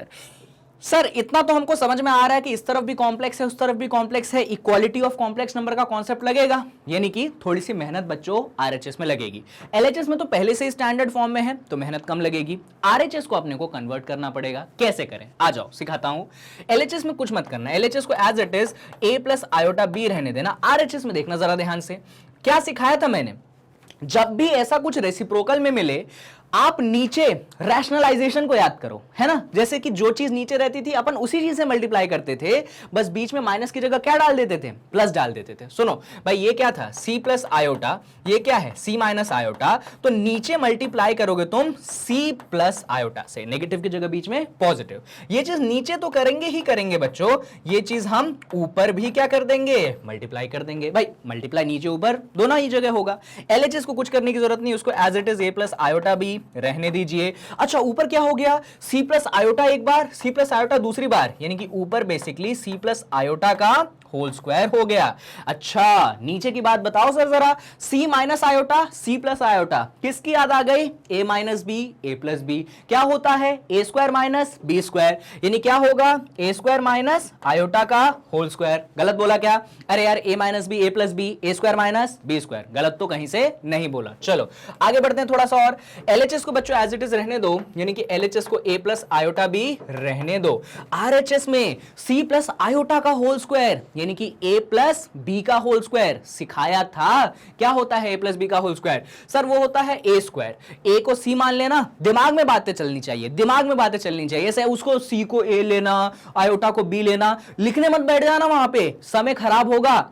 सर इतना तो हमको समझ में आ रहा है कि इस तरफ भी कॉम्प्लेक्स है उस तरफ भी कॉम्प्लेक्स है, इक्वालिटी ऑफ कॉम्प्लेक्स नंबर का कॉन्सेप्ट लगेगा, यानी कि थोड़ी सी मेहनत बच्चों आरएचएस में लगेगी। एलएचएस में तो पहले से ही स्टैंडर्ड फॉर्म में है तो मेहनत कम लगेगी, आरएचएस को अपने को कन्वर्ट करना पड़ेगा। कैसे करें आ जाओ सिखाता हूं। एलएचएस में कुछ मत करना, एलएचएस को as it is a plus iota b रहने देना। आरएचएस में देखना जरा ध्यान से, क्या सिखाया था मैंने? जब भी ऐसा कुछ रेसिप्रोकल में मिले आप नीचे रैशनलाइजेशन को याद करो, है ना। जैसे कि जो चीज नीचे रहती थी अपन उसी चीज से मल्टीप्लाई करते थे, बस बीच में माइनस की जगह क्या डाल देते थे? प्लस डाल देते थे। सुनो भाई, ये क्या था? c प्लस आयोटा, ये क्या है? c minus iota. तो नीचे मल्टीप्लाई करोगे तुम c प्लस आयोटा से, नेगेटिव की जगह बीच में पॉजिटिव। ये चीज नीचे तो करेंगे ही करेंगे बच्चों, ये चीज हम ऊपर भी क्या कर देंगे? मल्टीप्लाई कर देंगे। भाई मल्टीप्लाई नीचे ऊपर दोनों ही जगह होगा। एलएचएस को कुछ करने की जरूरत नहीं, उसको as it is a plus iota b रहने दीजिए। अच्छा ऊपर क्या हो गया? c प्लस आयोटा एक बार, c प्लस आयोटा दूसरी बार, यानी कि ऊपर बेसिकली c प्लस आयोटा का होल स्क्वायर हो गया। अच्छा नीचे की बात बताओ सर जरा, c minus iota, c plus iota, किसकी याद आ गई? a minus b, a plus b. क्या होता है? a square minus b square, यानी क्या होगा? a स्क्वायर माइनस आयोटा का होल स्क्वायर। गलत बोला क्या? अरे यार a minus b, a plus b, a square minus b square, गलत तो कहीं से नहीं बोला। चलो आगे बढ़ते हैं थोड़ा सा और। LHS को बच्चों एज इट इज रहने दो, यानी कि LHS को a प्लस आयोटा b रहने दो। RHS में c प्लस आयोटा का होल स्क्वायर, यानी कि a प्लस b का होल स्क्वायर सिखाया था। क्या होता है a प्लस b का होल स्क्वायर? सर वो होता है a स्क्वायर। a को c मान लेना, दिमाग में बातें चलनी चाहिए, दिमाग में बातें चलनी चाहिए। ऐसे उसको c को a लेना, आयोटा को b लेना, लिखने मत बैठ जाना, वहां पे समय खराब होगा।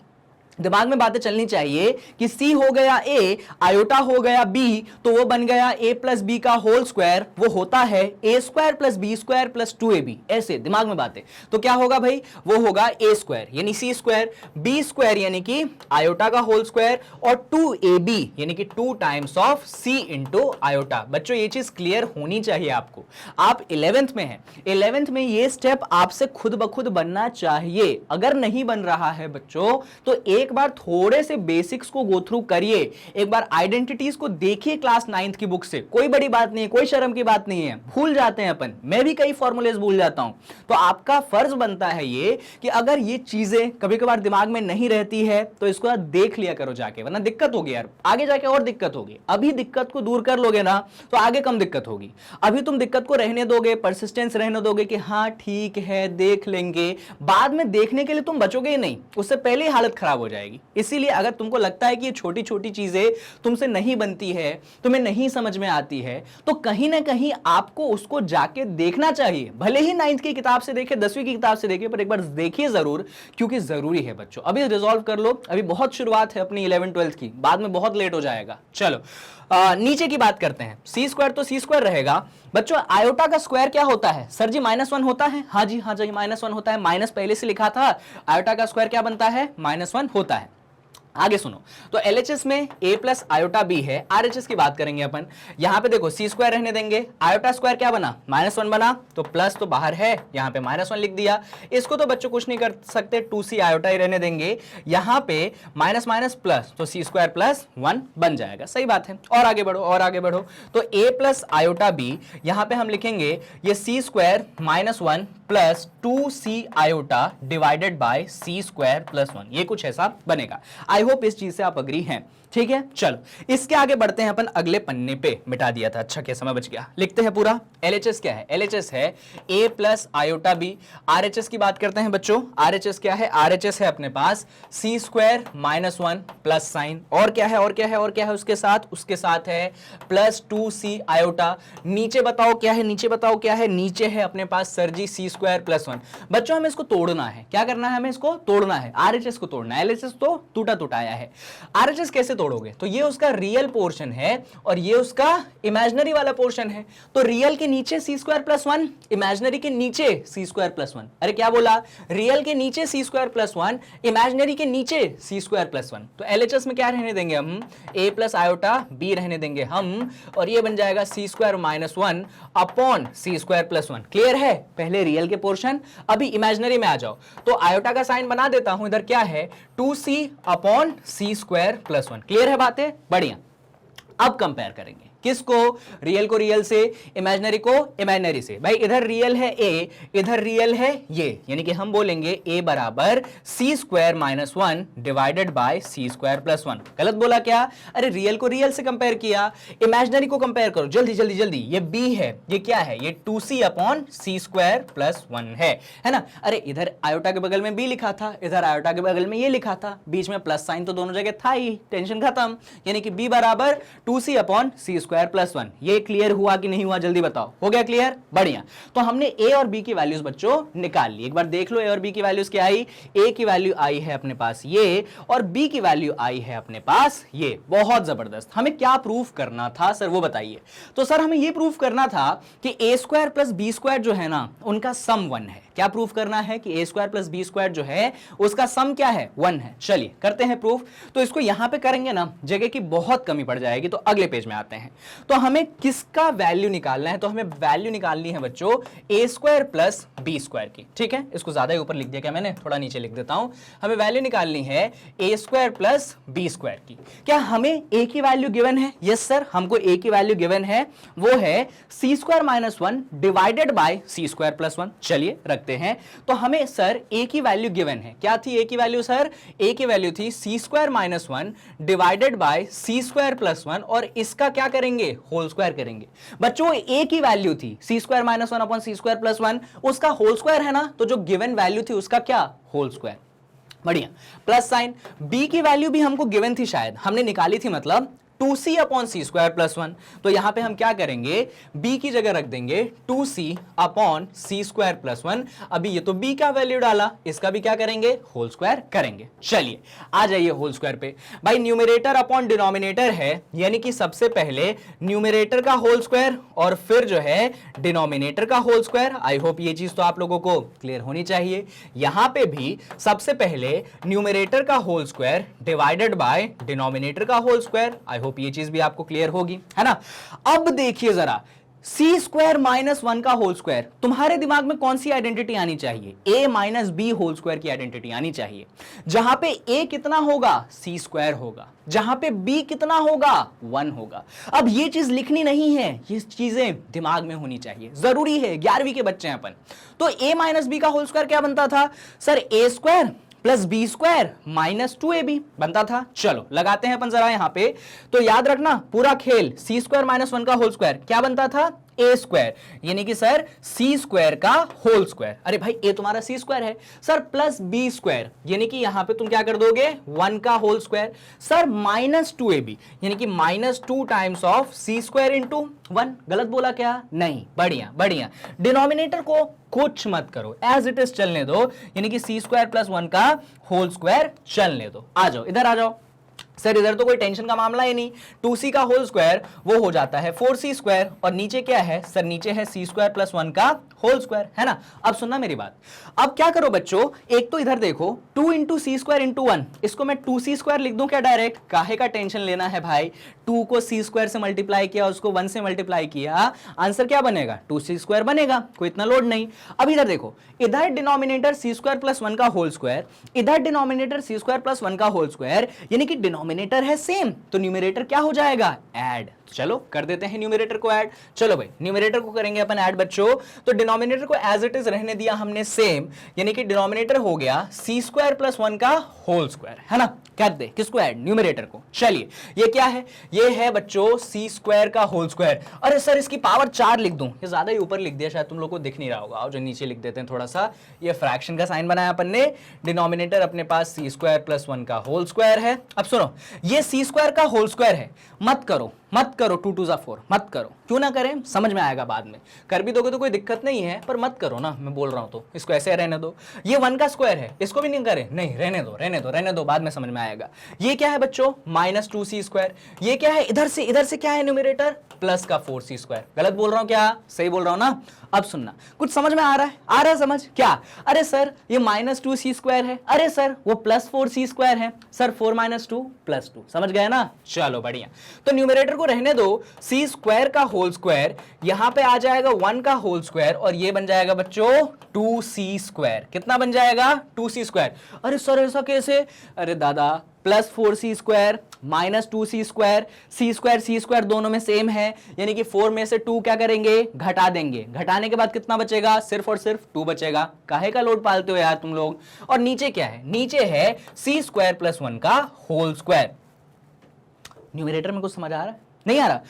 दिमाग में बातें चलनी चाहिए कि c हो गया a, आयोटा हो गया b, तो वो बन गया a प्लस बी का होल स्क्वायर, वो होता है a square plus b square plus 2ab। ऐसे दिमाग में बातें, तो क्या होगा भाई? वो होगा a स्क्वायर यानी c स्क्वायर, b स्क्वायर यानी कि आयोटा का होल स्क्वायर, और 2ab यानी कि 2 times of c into iota. बच्चों ये चीज क्लियर होनी चाहिए आपको। आप 11th में हैं, 11th में ये स्टेप आपसे खुद ब खुद बनना चाहिए। अगर नहीं बन रहा है बच्चों तो एक बार थोड़े से बेसिक्स को गो थ्रू करिए, एक बार आइडेंटिटीज को देखिए क्लास 9th की बुक से, कोई बड़ी बात नहीं है, कोई शर्म की बात नहीं है, भूल जाते हैं अपन, मैं भी कई फॉर्मूलेज भूल जाता हूं। तो आपका फर्ज बनता है ये कि अगर ये चीजें कभी कभार दिमाग में नहीं रहती है तो इसको देख लिया करो जाके, वरना दिक्कत होगी यार, आगे जाके और दिक्कत होगी। अभी दिक्कत को दूर कर लोगे ना तो आगे कम दिक्कत होगी। अभी तुम दिक्कत को रहने दोगे, परसिस्टेंस रहने दोगे कि हाँ ठीक है देख लेंगे, बाद में देखने के लिए तुम बचोगे ही नहीं, उससे पहले ही हालत खराब हो जाएगी। इसीलिए अगर तुमको लगता है कि ये छोटी छोटी चीजें तुमसे नहीं बनती है, तुम्हें नहीं समझ में आती है, तो कहीं ना कहीं आपको उसको जाके देखना चाहिए। भले ही 9th की किताब से देखे, 10वीं की किताब से देखे, पर एक बार देखिए जरूर, क्योंकि जरूरी है बच्चों। अभी रिजॉल्व कर लो, अभी बहुत शुरुआत है अपनी 11th 12th की, बाद में बहुत लेट हो जाएगा। चलो नीचे की बात करते हैं। सी स्क्वायर तो सी स्क्वायर रहेगा बच्चों। आयोटा का स्क्वायर क्या होता है सर जी? -1 होता है। हाँ जी -1 होता है, माइनस पहले से लिखा था। आयोटा का स्क्वायर क्या बनता है? -1 होता है। आगे सुनो, तो LHS में a प्लस आयोटा b है। RHS की बात करेंगे अपन। यहां पे देखो सी स्क्वायर रहने देंगे, आयोटा स्क्वायर क्या बना? -1 बना, तो प्लस तो बाहर है, यहां पे -1 लिख दिया। इसको तो बच्चों कुछ नहीं कर सकते, 2c आयोटा ही रहने देंगे। यहां पे माइनस माइनस प्लस, तो c स्क्वायर प्लस 1 बन जाएगा। सही बात है। और आगे बढ़ो, और आगे बढ़ो, तो a प्लस आयोटा b, यहां पे हम लिखेंगे ये c square -1 plus 2c iota divided by c square plus 1, ये कुछ ऐसा बनेगा। आई होप इस चीज से आप अग्री हैं। ठीक है, चलो इसके आगे बढ़ते हैं अपन अगले पन्ने पे। मिटा दिया था, अच्छा क्या समय बच गया। लिखते हैं पूरा। LHS क्या है? LHS है a plus iota b। RHS की बात करते हैं बच्चों। RHS क्या है? RHS है अपने पास c स्क्वायर -1 प्लस साइन, और क्या है? और क्या है? और क्या है उसके साथ? उसके साथ है प्लस 2c आयोटा। नीचे बताओ क्या है? नीचे बताओ क्या है? नीचे है अपने पास सर जी c स्क्वायर प्लस 1। बच्चों हमें इसको तोड़ना है। क्या करना है? हमें इसको तोड़ना है। RHS को तोड़ना है। LHS तो टूटा टूटा आया है। RHS कैसे तोड़ोगे? तो ये उसका रियल पोर्शन है और ये उसका इमेजिनरी वाला पोर्शन है। तो रियल के नीचे c स्क्वायर प्लस 1, इमेजिनरी के नीचे c स्क्वायर प्लस 1। अरे क्या बोला? रियल के नीचे c स्क्वायर प्लस 1, इमेजिनरी के नीचे c स्क्वायर प्लस 1। तो LHS में क्या रहने देंगे हम? a प्लस आयोटा b रहने देंगे हम, और ये बन जाएगा c square -1 upon c square plus 1। Clear है? पहले रियल के पोर्शन, अभी इमेजिनरी में आ जाओ। तो आयोटा का साइन बना देता हूं, इधर क्या है? 2c upon c square plus 1। Clear है बातें? बढ़िया। अब कंपेयर करेंगे किसको? रियल को रियल से, इमेजिनरी को इमेजिनरी से। भाई इधर रियल है a, इधर रियल है ये, यानी कि हम बोलेंगे a बराबर c square -1 divided bye c square plus 1। गलत बोला क्या? अरे रियल को रियल से कंपेयर किया, इमेजिनरी को कंपेयर करो। जल्दी जल्दी जल्दी। ये b है, ये क्या है? ये 2c upon c square plus 1 है ना? अरे इधर आयोटा के बगल में b लिखा था, इधर आयोटा के बगल में ये लिखा था, बीच में प्लस साइन तो दोनों जगह था ही, टेंशन खत्म। यानी कि b बराबर 2c upon c square plus 1। ये क्लियर हुआ कि नहीं हुआ? जल्दी बताओ। हो गया क्लियर? बढ़िया। तो हमने a और b की वैल्यूज बच्चों निकाल ली। एक बार देख लो a और b की वैल्यूज क्या आई। a की वैल्यू आई है अपने पास ये, और b की वैल्यू आई है अपने पास ये। बहुत जबरदस्त। हमें क्या प्रूफ करना था सर वो बताइए। तो सर हमें ये प्रूफ करना था कि a square plus b square जो है ना, उनका सम 1 है। क्या प्रूफ करना है? कि a square plus b square जो है उसका सम क्या है? 1 है। चलिए करते हैं प्रूफ। तो इसको यहां पे करेंगे ना, जगह की बहुत कमी पड़ जाएगी, तो अगले पेज में आते हैं। तो हमें किसका वैल्यू निकालना है? तो हमें वैल्यू निकालनी है बच्चों a square plus b square की। ठीक है, इसको ज्यादा ही ऊपर लिख दिया क्या मैंने? थोड़ा नीचे लिख देता हूं। हमें वैल्यू निकालनी है a square plus b square की। क्या हमें a की वैल्यू गिवन है? यस सर, हमको a की वैल्यू गिवन है, वो है c square -1 divided bye c square plus 1। चलिए रखते हैं। तो हमें सर a की वैल्यू गिवन है। क्या थी a की वैल्यू सर? a की वैल्यू थी c square -1 divided bye c square plus 1, और इसका क्या करेंगे? होल स्क्वायर करेंगे। बच्चों a की वैल्यू थी c square -1 upon c square plus 1, उसका होल स्क्वायर है ना, तो जो गिवन वैल्यू थी उसका क्या? Whole square. बढ़िया। Plus sign. b की वैल्यू भी हमको गिवन थी, शायद हमने निकाली थी, मतलब 2c अपॉन सी स्क्वायर प्लस 1। तो यहां पे हम क्या करेंगे? b की जगह रख देंगे 2c अपॉन सी स्क्वायर प्लस 1। अभी ये तो b का वैल्यू डाला, इसका भी क्या करेंगे? होल स्क्वायर करेंगे। चलिए आ जाइए होल स्क्वायर पे। भाई न्यूमरेटर अपॉन डिनोमिनेटर है, यानी कि सबसे पहले न्यूमरेटर का होल स्क्वायर और फिर जो है डिनोमिनेटर का होल स्क्वायर। आई होप ये चीज तो आप लोगों को क्लियर होनी चाहिए। यहां पे भी सबसे पहले न्यूमरेटर का whole square divided by denominator का होल स्क्वायर। आई होप ये चीज भी आपको क्लियर होगी, है ना? अब देखिए जरा, सी स्क्वायर माइनस वन का होल स्क्वायर, तुम्हारे दिमाग में कौन सी आइडेंटिटी आनी चाहिए? ए माइनस बी होल स्क्वायर की आइडेंटिटी आनी चाहिए। जहां पे ए कितना होगा, सी स्क्वायर होगा, जहां पे बी कितना होगा, 1 होगा। अब ये चीज लिखनी नहीं है, ये चीजें दिमाग में होनी चाहिए, जरूरी है, 11वीं के बच्चे हैं अपन। तो ए माइनस बी का होल स्क्वायर क्या बनता था sir? A square plus b square minus 2ab बनता था। चलो लगाते हैं अपन जरा यहां पे, तो याद रखना पूरा खेल, सी स्क्वायर माइनस 1 का होल स्क्वायर क्या बनता था? ए स्क्वायर, यानी कि सर सी स्क्वायर का होल स्क्वायर। अरे भाई ए तुम्हारा सी स्क्वायर है सर, प्लस बी स्क्वायर, यानी कि यहां पे तुम क्या कर दोगे? 1 का whole square sir, minus 2ab, यानी कि minus 2 times of c square into 1। गलत बोला क्या? नहीं, बढ़िया बढ़िया। डिनोमिनेटर को कुछ मत करो, एज इट इज चलने दो, यानी कि सी स्क्वायर प्लस 1 का होल स्क्वायर चलने दो। आ जाओ इधर आ जाओ सर, इधर तो कोई टेंशन का मामला ही नहीं। 2c का होल स्क्वायर वो हो जाता है 4c स्क्वायर, और नीचे क्या है सर? नीचे है c स्क्वायर प्लस 1 का होल स्क्वायर, है ना? अब सुनना मेरी बात, अब क्या करो बच्चों, एक तो इधर देखो 2 इंटू सी स्क्वायर इंटू 1, इसको मैं 2c स्क्वायर लिख दूं क्या डायरेक्ट? काहे का टेंशन लेना है भाई, 2 को c स्क्वायर से मल्टीप्लाई किया, उसको 1 से मल्टीप्लाई किया, आंसर क्या बनेगा? 2c स्क्वायर बनेगा, कोई इतना लोड नहीं। अब इधर देखो, इधर डिनोमिनेटर c स्क्वायर प्लस 1 का होल स्क्वायर, इधर डिनोमिनेटर c स्क्वायर प्लस 1 का होल स्क्वायर, यानी कि डिनोमिनेटर है सेम, तो न्यूमरेटर क्या हो जाएगा? ऐड। चलो कर देते हैं न्यूमरेटर को ऐड। चलो भाई न्यूमरेटर को करेंगे अपन ऐड बच्चों, तो डिनोमिनेटर को एज इट इज रहने दिया हमने सेम, यानी कि डिनोमिनेटर हो गया सी स्क्वायर प्लस 1 का होल स्क्वायर, है ना? कर दे किसको ऐड? न्यूमरेटर को। चलिए ये क्या है? ये है बच्चों सी स्क्वायर का होल स्क्वायर। अरे सर इसकी पावर 4 लिख दूं, ये ज्यादा ही ऊपर लिख दिया, शायद तुम लोग को दिख नहीं रहा होगा, और जो नीचे लिख देते हैं थोड़ा सा, ये फ्रैक्शन का साइन बनाया अपन ने। डिनोमिनेटर अपने पास सी स्क्वायर प्लस 1 का होल स्क्वायर है। अब सुनो, ये सी स्क्वायर का होल स्क्वायर है, मत करो 2 2 जा 4, मत करो। क्यों ना करें, समझ में आएगा बाद में, कर भी दोगे तो कोई दिक्कत नहीं है, पर मत करो ना, मैं बोल रहा हूं तो इसको ऐसे रहने दो। ये 1 का स्क्वायर है, इसको भी नहीं करें, नहीं रहने दो, बाद में समझ में आएगा। ये क्या है बच्चों? Minus 2c square. ये क्या है? इधर से क्या है न्यूमरेटर? प्लस का 4c स्क्वायर। गलत बोल रहा हूं क्या? सही बोल रहा हूं ना? अब सुनना, कुछ समझ में आ रहा है समझ क्या? अरे सर ये माइनस 2c स्क्वायर है, अरे सर वो प्लस 4c स्क्वायर है, सर 4 माइनस 2 प्लस 2, समझ गए ना? चलो बढ़िया। तो न्यूमरेटर को रहने दो सी स्क्वायर का होल स्क्वायर, यहां पे आ जाएगा 1 का होल स्क्वायर, और ये बन जाएगा बच्चों 2c स्क्वायर। कितना बन जाएगा? 2c square. अरे सर ऐसा कैसे? अरे दादा, plus 4c square minus 2c square, c square दोनों में सेम है, यानी कि 4 में से 2 क्या करेंगे? घटा देंगे। घटाने के बाद कितना बचेगा? सिर्फ और सिर्फ 2 बचेगा। काहे का लोड पालते हो यार तुम लोग? और नीचे क्या है? नीचे है सी स्क्वायर प्लस 1 का होल स्क्वायर। न्यूमरेटर में कुछ समझ आ रहा है? नहीं आ रहा?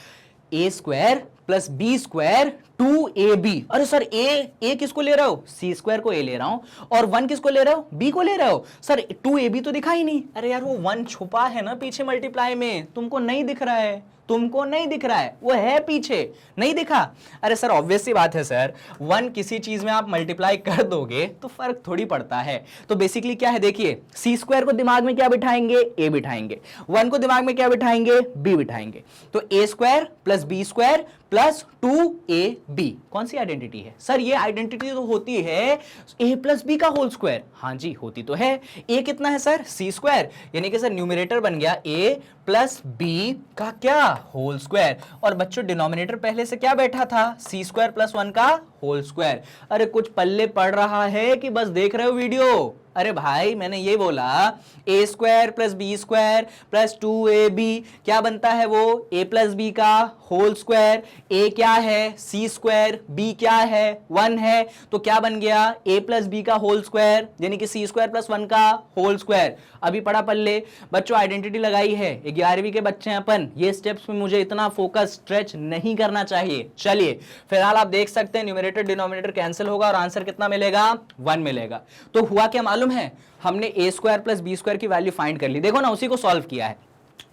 A square plus b square 2ab। अरे सर ए किसको ले रहे हो? सी स्क्वायर को ए ले रहा हूं, और 1 किसको ले रहे हो? बी को ले रहे हो। सर 2ab तो दिखा ही नहीं। अरे यार वो 1 छुपा है ना पीछे मल्टीप्लाई में, तुमको नहीं दिख रहा है, वो है पीछे, नहीं दिखा? अरे सर ऑब्वियस सी बात है सर, 1 किसी चीज में आप मल्टीप्लाई कर दोगे तो फर्क थोड़ी पड़ता है। तो बेसिकली क्या है देखिए, सी स्क्वायर को दिमाग में क्या बिठाएंगे? ए बिठाएंगे। 1 को दिमाग में क्या बिठाएंगे? बी बिठाएंगे। तो a square plus b square plus 2ab कौन सी आइडेंटिटी है? सर ये आइडेंटिटी तो होती है a प्लस बी का होल स्क्वायर। हाँ जी होती तो है। a कितना है सर? सी स्क्वायर, यानी कि सर न्यूमरेटर बन गया a प्लस बी का क्या? Whole square. और बच्चों डिनोमिनेटर पहले से क्या बैठा था? सी स्क्वायर प्लस 1 का होल स्क्वायर। अरे कुछ पल्ले पड़ रहा है कि बस देख रहे हो वीडियो? अरे भाई मैंने ये बोला a square plus b square plus 2ab क्या बनता है? वो a प्लस बी का होल स्क्वायर। a क्या है? सी स्क्वायर, b क्या है? 1 है, तो क्या बन गया? a प्लस बी का होल स्क्वायर, यानी कि सी स्क्वायर प्लस 1 का होल स्क्वायर। अभी पड़ा पल्ले बच्चों, आइडेंटिटी लगाई है, 11वीं के बच्चे हैं अपन, ये स्टेप्स में मुझे इतना फोकस स्ट्रेच नहीं करना चाहिए। चलिए फिलहाल आप देख सकते हैं न्यूमरेटर डिनोमिनेटर कैंसिल होगा और आंसर कितना मिलेगा? 1 मिलेगा। तो हुआ क्या मालूम है? हमने ए स्क्वायर प्लस बी स्क्वायर की वैल्यू फाइंड कर ली, देखो ना, उसी को सॉल्व किया है,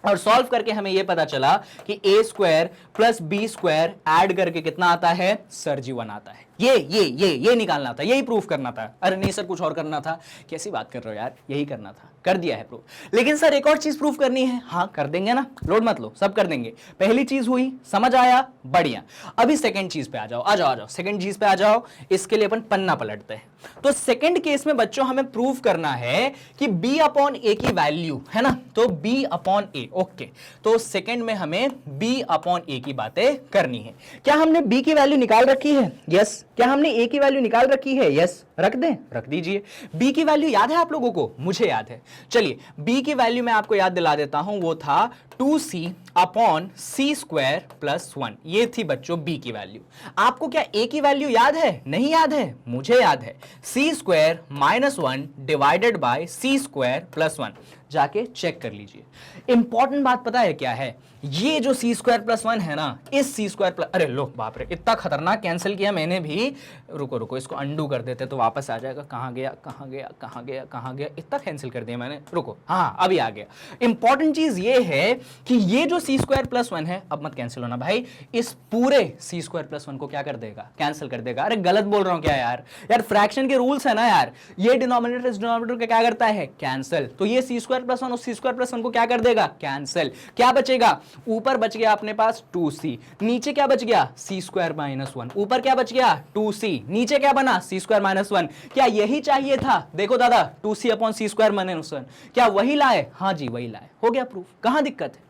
और सॉल्व करके हमें यह पता चला कि a square plus b square add करके कितना आता है? सर जी 1 आता है। ये निकालना था, यही प्रूफ करना था। अरे नहीं सर कुछ और करना था। कैसी बात कर रहे हो यार, यही करना था, कर दिया है प्रूफ। लेकिन सर एक और चीज प्रूफ करनी है। हाँ कर देंगे ना, लोड मत लो, सब कर देंगे। पहली चीज हुई, समझ आया, बढ़िया। अभी सेकंड चीज पे आ जाओ, आ जाओ सेकंड चीज पे आ जाओ। इसके लिए अपन पन्ना पलटते हैं। तो सेकंड केस में बच्चों हमें प्रूव करना है कि b अपॉन a की वैल्यू है ना, तो b अपॉन a। ओके, तो सेकंड में हमें b अपॉन a की बातें करनी है। क्या हमने b की वैल्यू निकाल रखी है? यस। क्या हमने a की वैल्यू निकाल रखी है? यस। रख दें? रख दीजिए। b की वैल्यू याद है आप लोगों को? मुझे याद है। चलिए b की वैल्यू मैं आपको याद दिला देता हूं, वो था 2c अपॉन सी स्क्वायर प्लस 1। ये थी बच्चों b की वैल्यू। आपको क्या a की वैल्यू याद है? नहीं याद है? मुझे याद है। C square minus 1 divided by c square plus 1। जाके चेक कर लीजिए। इंपॉर्टेंट बात पता है क्या है? ये जो सी स्क्वायर प्लस 1 है ना, इस सी स्क्वायर प्लस, अरे लो बाप रे इतना खतरनाक कैंसिल किया मैंने भी। रुको इसको अंडू कर देते तो वापस आ जाएगा। कहां गया, इतना कैंसिल कर दिया मैंने। रुको, हाँ अभी आ गया। इंपॉर्टेंट चीज ये है कि ये जो सी स्क्वायर प्लस 1 है, अब मत कैंसिल होना भाई, इस पूरे सी स्क्वायर प्लस 1 को क्या कर देगा? कैंसिल कर देगा। अरे गलत बोल रहा हूं क्या यार? फ्रैक्शन के रूल्स है ना यार, ये डिनोमिनेटर इस डिनोमिनेटर का क्या करता है? कैंसिल। तो ये सी स्क्वायर प्लस 1 और सी स्क्वायर प्लस 1 को क्या कर देगा? कैंसिल। क्या बचेगा? ऊपर बच गया अपने पास 2c, नीचे क्या बच गया? सी स्क्वायर माइनस 1। ऊपर क्या बच गया? 2c, नीचे क्या बना? सी स्क्वायर माइनस 1। क्या यही चाहिए था? देखो दादा 2c अपॉन सी स्क्वायर माइनस 1, क्या वही लाए? हाँ जी वही लाए। हो गया प्रूफ। कहां दिक्कत है?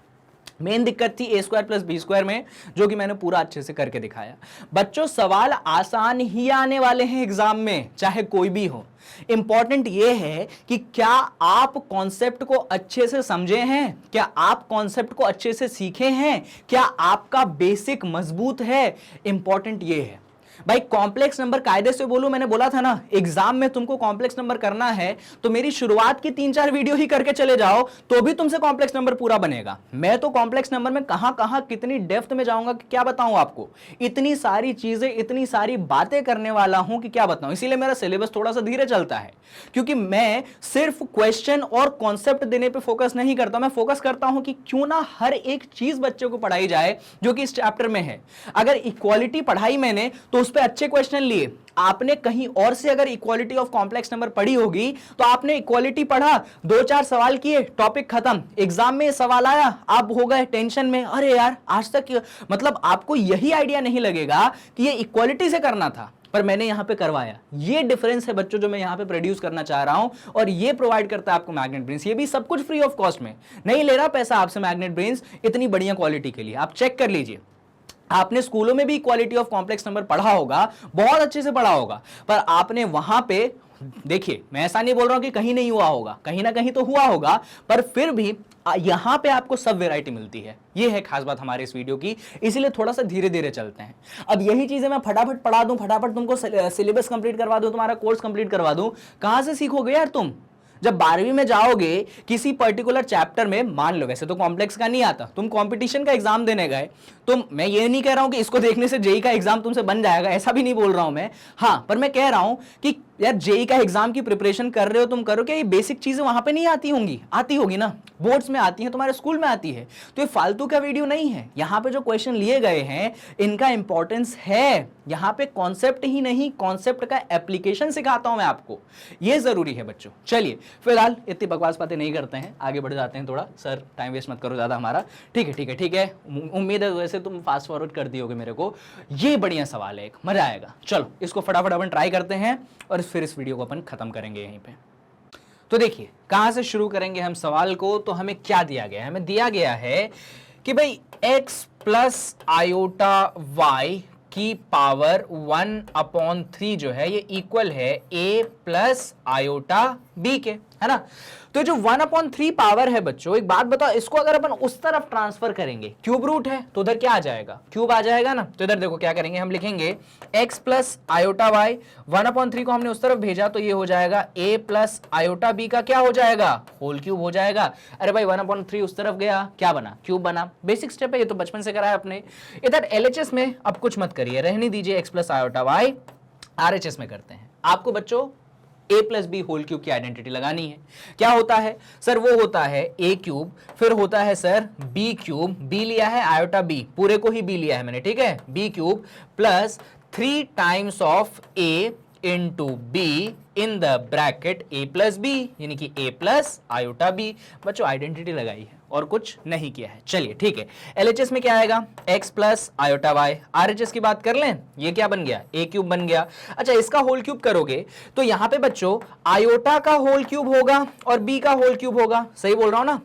मेन दिक्कत थी ए स्क्वायर प्लस बी स्क्वायर में, जो कि मैंने पूरा अच्छे से करके दिखाया। बच्चों सवाल आसान ही आने वाले हैं एग्जाम में, चाहे कोई भी हो। इंपॉर्टेंट यह है कि क्या आप कॉन्सेप्ट को अच्छे से समझे हैं, क्या आप कॉन्सेप्ट को अच्छे से सीखे हैं, क्या आपका बेसिक मजबूत है। इंपॉर्टेंट यह है भाई। कॉम्प्लेक्स नंबर कायदे से बोलूं, मैंने बोला था ना एग्जाम में तुमको कॉम्प्लेक्स नंबर करना है तो मेरी शुरुआत की 3-4 वीडियो ही करके चले जाओ तो भी तुमसे कॉम्प्लेक्स नंबर पूरा बनेगा। मैं तो कॉम्प्लेक्स नंबर में कहां कहां कितनी डेप्थ में जाऊंगा कि क्या बताऊं आपको। इतनी सारी चीजें, इतनी सारी बातें करने वाला हूं कि क्या बताऊं। इसीलिए मेरा सिलेबस थोड़ा सा धीरे चलता है, क्योंकि मैं सिर्फ क्वेश्चन और कॉन्सेप्ट देने पर फोकस नहीं करता। मैं फोकस करता हूं कि क्यों ना हर एक चीज बच्चों को पढ़ाई जाए जो कि इस चैप्टर में है। अगर इक्वालिटी पढ़ाई मैंने तो पे अच्छे क्वेश्चन लिए। आपने कहीं और से अगर इक्वालिटी ऑफ कॉम्प्लेक्स नंबर पढ़ी होगी तो आपने इक्वालिटी पढ़ा, 2-4 सवाल किए, टॉपिक खत्म। एग्जाम में सवाल आया, आप हो गए टेंशन में, अरे यार आज तक मतलब आपको यही आइडिया नहीं लगेगा कि ये इक्वालिटी से करना था, पर मैंने यहां पे करवाया। ये डिफरेंस है बच्चों जो मैं यहां पे प्रोड्यूस करना चाह रहा हूं, और ये प्रोवाइड करता है आपको मैग्नेट ब्रेन्स। ये भी सब कुछ फ्री ऑफ कॉस्ट में, नहीं ले रहा पैसा आपसे मैग्नेट ब्रेन्स इतनी बढ़िया क्वालिटी के लिए। आप चेक कर लीजिए। आपने स्कूलों में भी इक्वालिटी ऑफ कॉम्प्लेक्स नंबर पढ़ा होगा, बहुत अच्छे से पढ़ा होगा, पर आपने वहां पे देखिए, मैं ऐसा नहीं बोल रहा हूं कि कहीं नहीं हुआ होगा, कहीं ना कहीं तो हुआ होगा, पर फिर भी यहां पे आपको सब वैरायटी मिलती है। ये है खास बात हमारे इस वीडियो की, इसीलिए थोड़ा सा धीरे धीरे चलते हैं। अब यही चीजें मैं फटाफट पढ़ा दूं, फटाफट तुमको सिलेबस कंप्लीट करवा दूं, तुम्हारा कोर्स कंप्लीट करवा दूं, कहां से सीखोगे यार तुम? जब 12वीं में जाओगे किसी पर्टिकुलर चैप्टर में, मान लो वैसे तो कॉम्प्लेक्स का नहीं आता, तुम कंपटीशन का एग्जाम देने गए, तो मैं ये नहीं कह रहा हूं कि इसको देखने से जेई का एग्जाम तुमसे बन जाएगा, ऐसा भी नहीं बोल रहा हूं मैं। हाँ, पर मैं कह रहा हूं कि यार जेई का एग्जाम की प्रिपरेशन कर रहे हो तुम, करो क्या ये बेसिक चीजें वहां पे नहीं आती होंगी? आती होगी ना, बोर्ड्स में आती है, तुम्हारे स्कूल में आती है। तो ये फालतू का वीडियो नहीं है। यहाँ पे जो क्वेश्चन लिए गए हैं इनका इंपॉर्टेंस है। यहाँ पे कॉन्सेप्ट ही नहीं, कॉन्सेप्ट का एप्लीकेशन सिखाता हूं मैं आपको, ये जरूरी है बच्चों। चलिए फिलहाल इतनी बकवास बातें नहीं करते हैं, आगे बढ़ जाते हैं थोड़ा। सर टाइम वेस्ट मत करो ज्यादा हमारा। ठीक है ठीक है ठीक है, उम्मीद है वैसे तुम फास्ट फॉरवर्ड कर दियोगे मेरे को। ये बढ़िया सवाल है, एक मजा आएगा। चलो इसको फटाफट अपन ट्राई करते हैं और फिर इस वीडियो को अपन खत्म करेंगे यहीं पे। तो देखिए कहां से शुरू करेंगे हम सवाल को। तो हमें क्या दिया गया है? हमें दिया गया है कि भाई x प्लस आयोटा y की पावर 1/3 जो है ये इक्वल है a प्लस आयोटा b के, है ना। तो जो 1/3 पावर है बच्चों, एक बात बताओ, इसको अगर अपन उस तरफ ट्रांसफर करेंगे, क्यूब रूट है तो उधर क्या आ जाएगा? क्यूब आ जाएगा ना। तो इधर देखो क्या करेंगे, हम लिखेंगे x प्लस आयोटा वाई, 1/3 को हमने उस तरफ भेजा तो ये हो जाएगा a प्लस आयोटा b का क्या हो जाएगा? होल क्यूब हो जाएगा। अरे भाई 1/3 उस तरफ गया, क्या बना? क्यूब बना। बेसिक स्टेप है, ये तो बचपन से कराया आपने। इधर LHS में अब कुछ मत करिए, रहने दीजिए, x plus iota y. RHS में करते हैं। आपको बच्चों a plus b whole cube की आइडेंटिटी लगानी है। क्या होता है सर? वो होता है a क्यूब, फिर होता है सर b क्यूब, b लिया है आयोटा b, पूरे को ही b लिया है मैंने, ठीक है, b cube plus 3 times of a into b in the bracket a plus b, यानी कि a प्लस आयोटा बी। बच्चों आइडेंटिटी लगाई है और कुछ नहीं किया है। चलिए ठीक है, LHS में क्या आएगा, x plus iota y। RHS की बात कर लें, ये क्या बन गया, a क्यूब बन गया। अच्छा, इसका होल क्यूब करोगे तो यहां पे बच्चों आयोटा का होल क्यूब होगा और b का होल क्यूब होगा, सही बोल रहा हूं ना।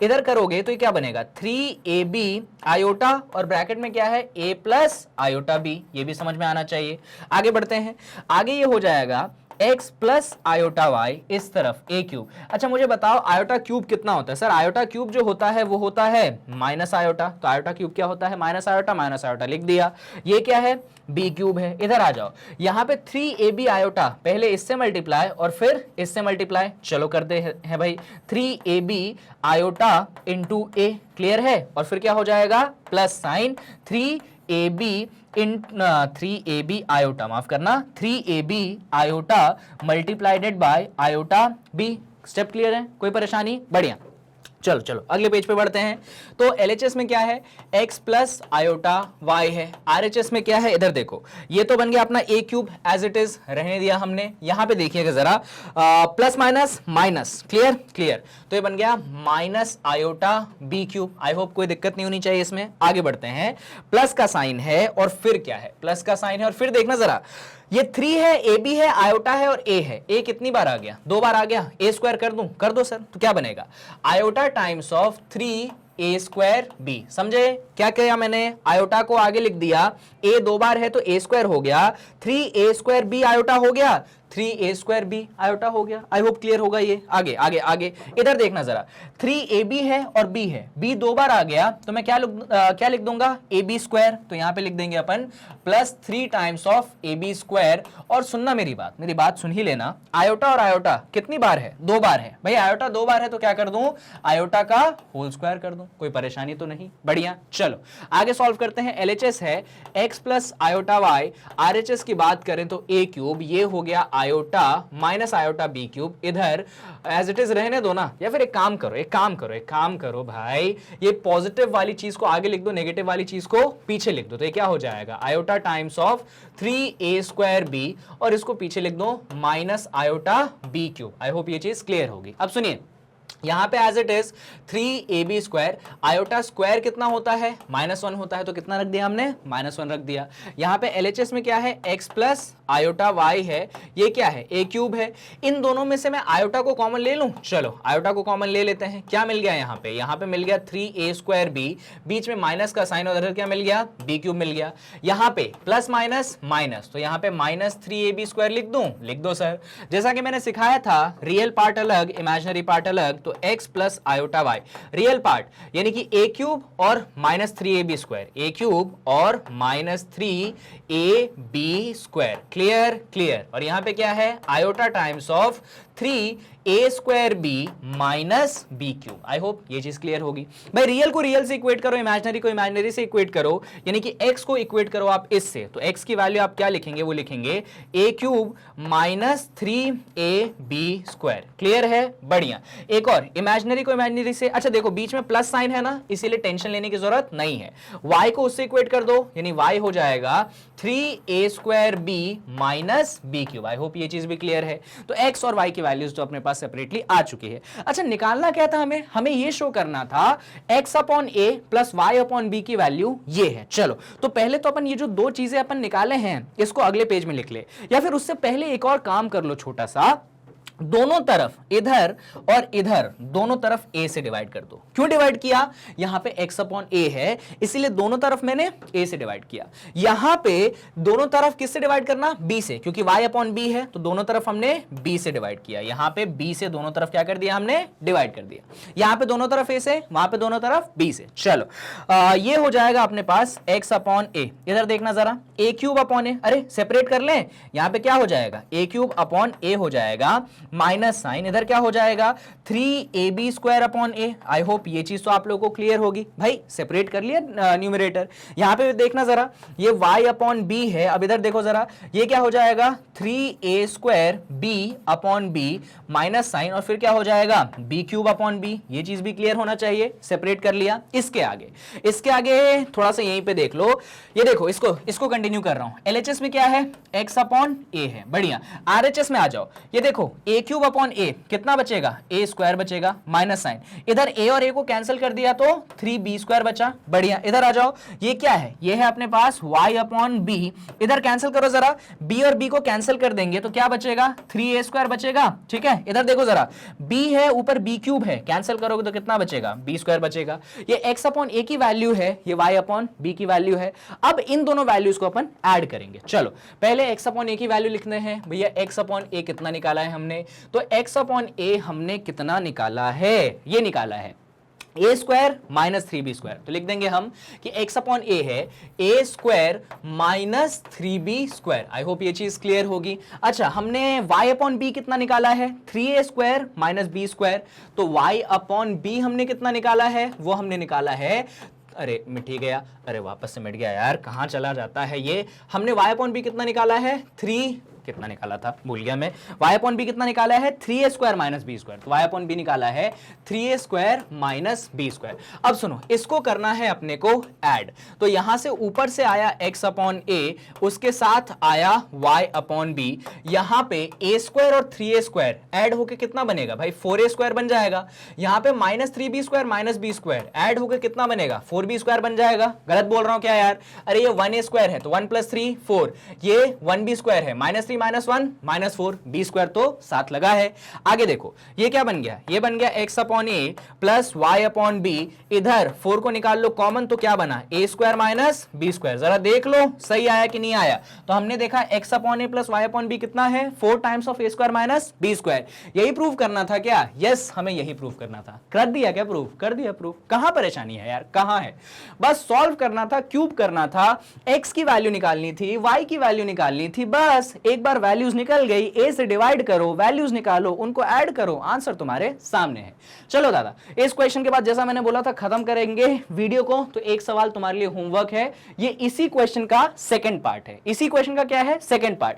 इधर करोगे तो ये क्या बनेगा, 3ab आयोटा और ब्रैकेट में क्या है, a प्लस आयोटा b। ये भी समझ में आना चाहिए। आगे बढ़ते हैं, आगे ये हो जाएगा x प्लस आयोटा y, इस तरफ a क्यूब। अच्छा मुझे बताओ आयोटा क्यूब कितना होता है। सर आयोटा क्यूब जो होता है वो होता है माइनस आयोटा, तो आयोटा क्यूब क्या होता है, माइनस आयोटा लिख दिया। ये क्या है, b क्यूब है। इधर आ जाओ, यहाँ पे 3ab आयोटा, पहले इससे मल्टीप्लाई और फिर इससे मल्टीप्लाई। चलो करते हैं भाई, 3ab iota into a, clear है। और फिर क्या हो जाएगा, प्लस साइन 3ab इन 3ab आयोटा, माफ करना 3ab iota मल्टीप्लाइडेड bye iota b। Step clear है, कोई परेशानी, बढ़िया। चलो चलो अगले पेज पे बढ़ते हैं। तो LHS में क्या है, x प्लस आयोटा y है। RHS में क्या है, इधर देखो, ये तो बन गया अपना a cube, as it is रहने दिया हमने। यहां पे देखिएगा जरा, प्लस माइनस माइनस, क्लियर। तो ये बन गया minus iota b cube. I hope कोई दिक्कत नहीं होनी चाहिए इसमें। आगे बढ़ते हैं, प्लस का साइन है और फिर क्या है, प्लस का साइन है और फिर देखना जरा, ये 3 है, ए बी है, आयोटा है और ए है। ए कितनी बार आ गया, 2 बार आ गया। ए स्क्वायर कर दो सर, तो क्या बनेगा, iota times of 3a square b. समझे क्या किया मैंने, आयोटा को आगे लिख दिया, ए 2 बार है तो a स्क्वायर हो गया, 3a स्क्वायर बी आयोटा हो गया, 3a स्क्वायर बी आयोटा हो गया। आई होप क्लियर होगा ये। आगे आगे आगे इधर देखना जरा, 3ab है और b है, b 2 बार आ गया तो मैं क्या लिख दूंगा, ab स्क्वायर। तो यहां पे लिख देंगे अपन plus 3 times of ab square. और सुनना मेरी बात सुन ही लेना, आयोटा और आयोटा कितनी बार है, 2 बार है। भाई आयोटा 2 बार है तो क्या कर दूं, आयोटा का होल स्क्वायर कर दूं। कोई परेशानी तो नहीं, बढ़िया। चलो आगे सॉल्व करते हैं। LHS है x plus iota y। RHS की बात करें तो a क्यूब, ये हो गया iota minus iota b cube. इधर एज इट इज रहने दो ना, या फिर एक काम करो भाई, ये पॉजिटिव वाली चीज को आगे लिख दो, नेगेटिव वाली चीज को पीछे लिख दो। तो ये क्या हो जाएगा, iota times of 3a square b, और इसको पीछे लिख दो minus iota b cube. I hope ये चीज क्लियर होगी। अब सुनिए, यहां पे as it is 3ab square, iota square कितना होता है, -1 होता है, तो कितना रख दिया हमने, -1 रख दिया। यहां पे LHS में क्या है, x प्लस आयोटा y है, ये क्या है, a क्यूब है। इन दोनों में से मैं आयोटा को कॉमन ले लूं, चलो आयोटा को कॉमन ले लेते हैं। क्या मिल गया यहाँ पे मिल गया 3a स्क्वायर b, बीच में माइनस का साइन, और क्या मिल गया, b क्यूब मिल गया। यहाँ पे प्लस माइनस माइनस, तो यहाँ पे माइनस 3ab स्क्वायर लिख दो सर। जैसा कि मैंने सिखाया था, रियल पार्ट अलग, इमेजिनरी पार्ट अलग, तो x plus iota y, real part यानी कि a क्यूब और minus 3ab square, a cube और माइनस 3ab स्क्वायर। क्लियर। और यहां पे क्या है, iota times of 3a square b minus b cube. I hope ये चीज क्लियर होगी। भाई रियल को रियल से इक्वेट करो, इमेजिनरी को इमेजिनरी से इक्वेट करो, यानी कि x को इक्वेट करो आप इससे, तो x की वैल्यू आप क्या लिखेंगे, वो लिखेंगे a cube minus 3ab square. Clear है, बढ़िया। एक और, इमेजिनरी को इमेजिनरी से, अच्छा देखो बीच में प्लस साइन है ना, इसीलिए टेंशन लेने की जरूरत नहीं है। y को उससे इक्वेट कर दो, यानी y हो जाएगा 3a square b minus b cube. I hope ये चीज भी क्लियर है। तो x और y की वैल्यूज तो अपने पास सेपरेटली आ चुकी है। अच्छा निकालना क्या था हमें ये शो करना था x upon a plus y upon b की वैल्यू ये है। चलो तो पहले तो अपन ये जो 2 चीजें अपन निकाले हैं इसको अगले पेज में लिख ले, या फिर उससे पहले एक और काम कर लो छोटा सा, दोनों तरफ इधर और इधर दोनों तरफ a से डिवाइड कर दो। क्यों डिवाइड किया, यहां पे x अपॉन a है इसीलिए दोनों तरफ मैंने a से डिवाइड किया। यहां पे दोनों तरफ किससे डिवाइड करना, b से, क्योंकि y अपॉन b है तो दोनों तरफ हमने b से डिवाइड किया। यहां पे b से दोनों तरफ क्या कर दिया, हमने डिवाइड कर दिया। यहां पे दोनों तरफ a से, वहां पे दोनों तरफ b से। चलो ये हो जाएगा अपने पास x अपॉन a। इधर देखना जरा, a क्यूब अपॉन a, अरे सेपरेट कर लें, यहां पे क्या हो जाएगा, a क्यूब अपॉन a हो जाएगा, माइनस साइन, इधर क्या हो जाएगा 3ab स्क्वायर अपॉन ए। आई होप ये चीज तो आप लोगों को क्लियर होगी। भाई सेपरेट कर लिया न्यूमरेटर, यहां पे देखना जरा, ये y अपॉन बी है। अब इधर देखो जरा, ये क्या हो जाएगा 3a square b upon b minus sign, और फिर क्या हो जाएगा b क्यूब अपॉन b। ये चीज भी क्लियर होना चाहिए, सेपरेट कर लिया। इसके आगे थोड़ा सा यहीं पे देख लो, ये देखो, इसको कंटिन्यू कर रहा हूं। LHS में क्या है x अपॉन a है, बढ़िया। RHS में आ जाओ, ये देखो a क्यूब अपॉन a कितना बचेगा, a स्क्वायर बचेगा माइनस साइन, इधर a और a को कैंसिल कर दिया तो 3b स्क्वायर बचा, बढ़िया। इधर आ जाओ, ये क्या है, ये है अपने पास y अपॉन b, इधर कैंसिल करो जरा, b और b को कैंसिल कर देंगे तो क्या बचेगा 3a स्क्वायर बचेगा, ठीक है। इधर देखो जरा, b है ऊपर b क्यूब है, कैंसिल करोगे तो कितना बचेगा b स्क्वायर बचेगा। ये x अपॉन a की वैल्यू है, ये y अपॉन b की वैल्यू है। अब इन दोनों वैल्यूज को अपन ऐड करेंगे। चलो पहले x अपॉन a की वैल्यू लिखते हैं। भैया x अपॉन a कितना निकाला है हमने, तो x अपॉन a हमने कितना निकाला है, ये निकाला है a square minus 3b square. तो लिख देंगे हम कि x अपॉन a है a square minus 3b square. I hope ये चीज क्लियर होगी। अच्छा, हमने y अपॉन b कितना निकाला है 3a square minus b square, तो y अपॉन b हमने कितना निकाला है, वो हमने निकाला है, अरे मिट ही गया, अरे वापस से मिट गया यार, कहाँ चला जाता है ये। हमने y अपॉन b कितना निकाला है, 3 कितना निकाला था भूल गया मैं, y अपॉन बी कितना निकाला है 3a square minus b square, तो y अपॉन बी निकाला है 3a square minus b square. अब सुनो, इसको करना है अपने को ऐड, तो यहां से ऊपर से आया x अपॉन a, उसके साथ आया y अपॉन बी, यहां पे a स्क्वायर और 3a स्क्वायर ऐड होके कितना बनेगा भाई 4a स्क्वायर बन जाएगा। यहां पे minus 3b square minus b square add होके कितना बनेगा 4b स्क्वायर बन जाएगा। गलत बोल रहा हूं क्या यार, अरे ये 1a स्क्वायर है तो 1 प्लस 3 4, ये 1b स्क्वायर है minus 3 minus 1 minus 4, b square तो 7 लगा है। आगे देखो ये क्या बन गया, ये बन गया x upon a plus y upon B, इधर 4 को निकाल लो कॉमन तो क्या बना a square minus b square. जरा देख लो सही आया कि नहीं आया। तो हमने देखा x upon a plus y upon b कितना है 4 times of a square minus b square. यही प्रूव करना था क्या, यस हमें यही प्रूव करना था। कर दिया क्या प्रूव, कर दिया प्रूव। कहां परेशानी है यार, कहां है, बस सॉल्व करना था, क्यूब करना था, x की वैल्यू निकालनी थी, y की वैल्यू निकालनी थी, बस एक बार वैल्यूज निकल गई, a से डिवाइड करो, वैल्यूज निकालो, उनको ऐड करो, आंसर तुम्हारे सामने है। चलो दादा, इस क्वेश्चन के बाद जैसा मैंने बोला था खत्म करेंगे वीडियो को, तो एक सवाल तुम्हारे लिए होमवर्क है, ये इसी क्वेश्चन का सेकंड पार्ट है। इसी क्वेश्चन का क्या है सेकंड पार्ट,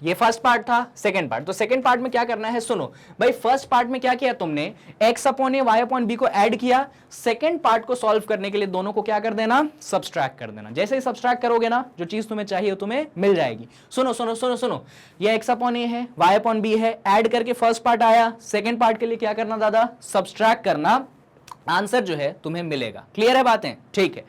ये फर्स्ट पार्ट था, सेकंड पार्ट। तो सेकंड पार्ट में क्या करना है, सुनो भाई, फर्स्ट पार्ट में क्या किया तुमने, x अपॉन ए वाई अपॉन बी को ऐड किया, सेकंड पार्ट को सॉल्व करने के लिए दोनों को क्या कर देना, सब्सट्रैक्ट कर देना। जैसे ही सब्सट्रैक्ट करोगे ना, जो चीज तुम्हें चाहिए तुम्हें मिल जाएगी। सुनो सुनो सुनो सुनो, ये x अपॉन ए है, y अपॉन बी है, ऐड करके फर्स्ट पार्ट आया, सेकंड पार्ट के लिए क्या करना दादा, सब्सट्रैक्ट करना, आंसर जो है तुम्हें मिलेगा। क्लियर है बातें, ठीक है।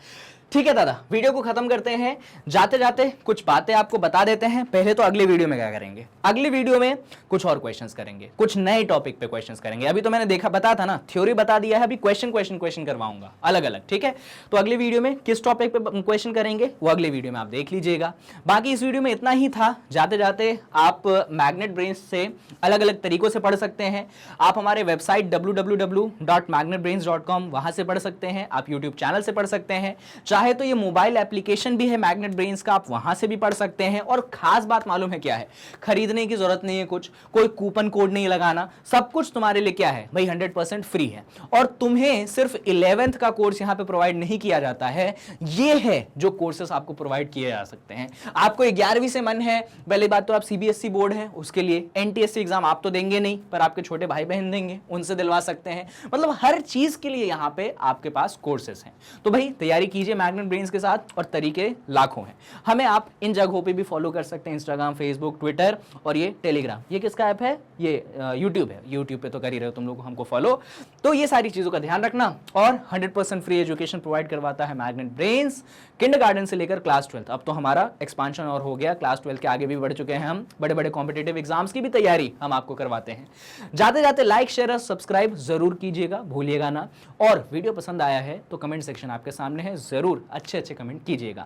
ठीक है दादा, वीडियो को खत्म करते हैं। जाते जाते कुछ बातें आपको बता देते हैं। पहले तो अगले वीडियो में क्या करेंगे, अगली वीडियो में कुछ और क्वेश्चंस करेंगे, कुछ नए टॉपिक पे क्वेश्चंस करेंगे। अभी तो मैंने देखा बताया था ना, थ्योरी बता दिया है, अभी क्वेश्चन करवाऊंगा अलग अलग, ठीक है। तो अगली वीडियो में किस टॉपिक पे क्वेश्चन करेंगे वो अगले वीडियो में आप देख लीजिएगा। बाकी इस वीडियो में इतना ही था। जाते जाते आप मैग्नेट ब्रेन्स से अलग अलग तरीकों से पढ़ सकते हैं। आप हमारे वेबसाइट www.magnetbrains.com वहां से पढ़ सकते हैं, आप यूट्यूब चैनल से पढ़ सकते हैं, चाहे तो ये मोबाइल एप्लीकेशन भी है मैग्नेट ब्रेन्स का, आप वहां से भी पढ़ सकते हैं। और खास बात मालूम है क्या है, खरीदने की जरूरत नहीं है, कुछ कोई कूपन कोड नहीं लगाना, सब कुछ तुम्हारे लिए क्या है भाई 100% फ्री है। और तुम्हें सिर्फ 11th का कोर्स यहां पे प्रोवाइड नहीं किया जाता है, ये है जो कोर्सेस आपको प्रोवाइड किए जा सकते हैं। आपको 11वीं से मन है, पहली बात तो आप सीबीएसई बोर्ड है, उसके लिए एनटीएससी एग्जाम आप तो देंगे नहीं, पर आपके छोटे भाई बहन देंगे, उनसे दिलवा सकते हैं। मतलब हर चीज के लिए यहां पे आपके पास कोर्सेस हैं। तो भाई तैयारी कीजिए मैग्नेट ब्रेन्स के साथ, और तरीके लाखों हैं। हमें आप इन जगहों पे भी फॉलो कर सकते हैं, इंस्टाग्राम, फेसबुक, ट्विटर और ये टेलीग्राम। ये किसका ऐप है, ये यूट्यूब है, यूट्यूब पे तो कर ही रहे हो तुम लोग हमको फॉलो। तो ये सारी चीजों का ध्यान रखना। और 100% फ्री एजुकेशन प्रोवाइड करवाता है मैग्नेट ब्रेन्स, किंडरगार्टन से लेकर क्लास 12। अब तो हमारा एक्सपांशन और हो गया, क्लास 12 के आगे भी बढ़ चुके हैं हम, बड़े बड़े कॉम्पिटेटिव एग्जाम्स की भी तैयारी हम आपको करवाते हैं। जाते जाते लाइक शेयर और सब्सक्राइब जरूर कीजिएगा, भूलिएगा ना। और वीडियो पसंद आया है तो कमेंट सेक्शन आपके सामने है, जरूर अच्छे अच्छे कमेंट कीजिएगा।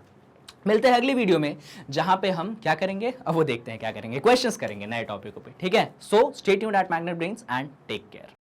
मिलते हैं अगली वीडियो में, जहां पे हम क्या करेंगे, अब वो देखते हैं क्या करेंगे, क्वेश्चंस करेंगे नए टॉपिकों पे, ठीक है। So stay tuned at Magnet Brains and take care.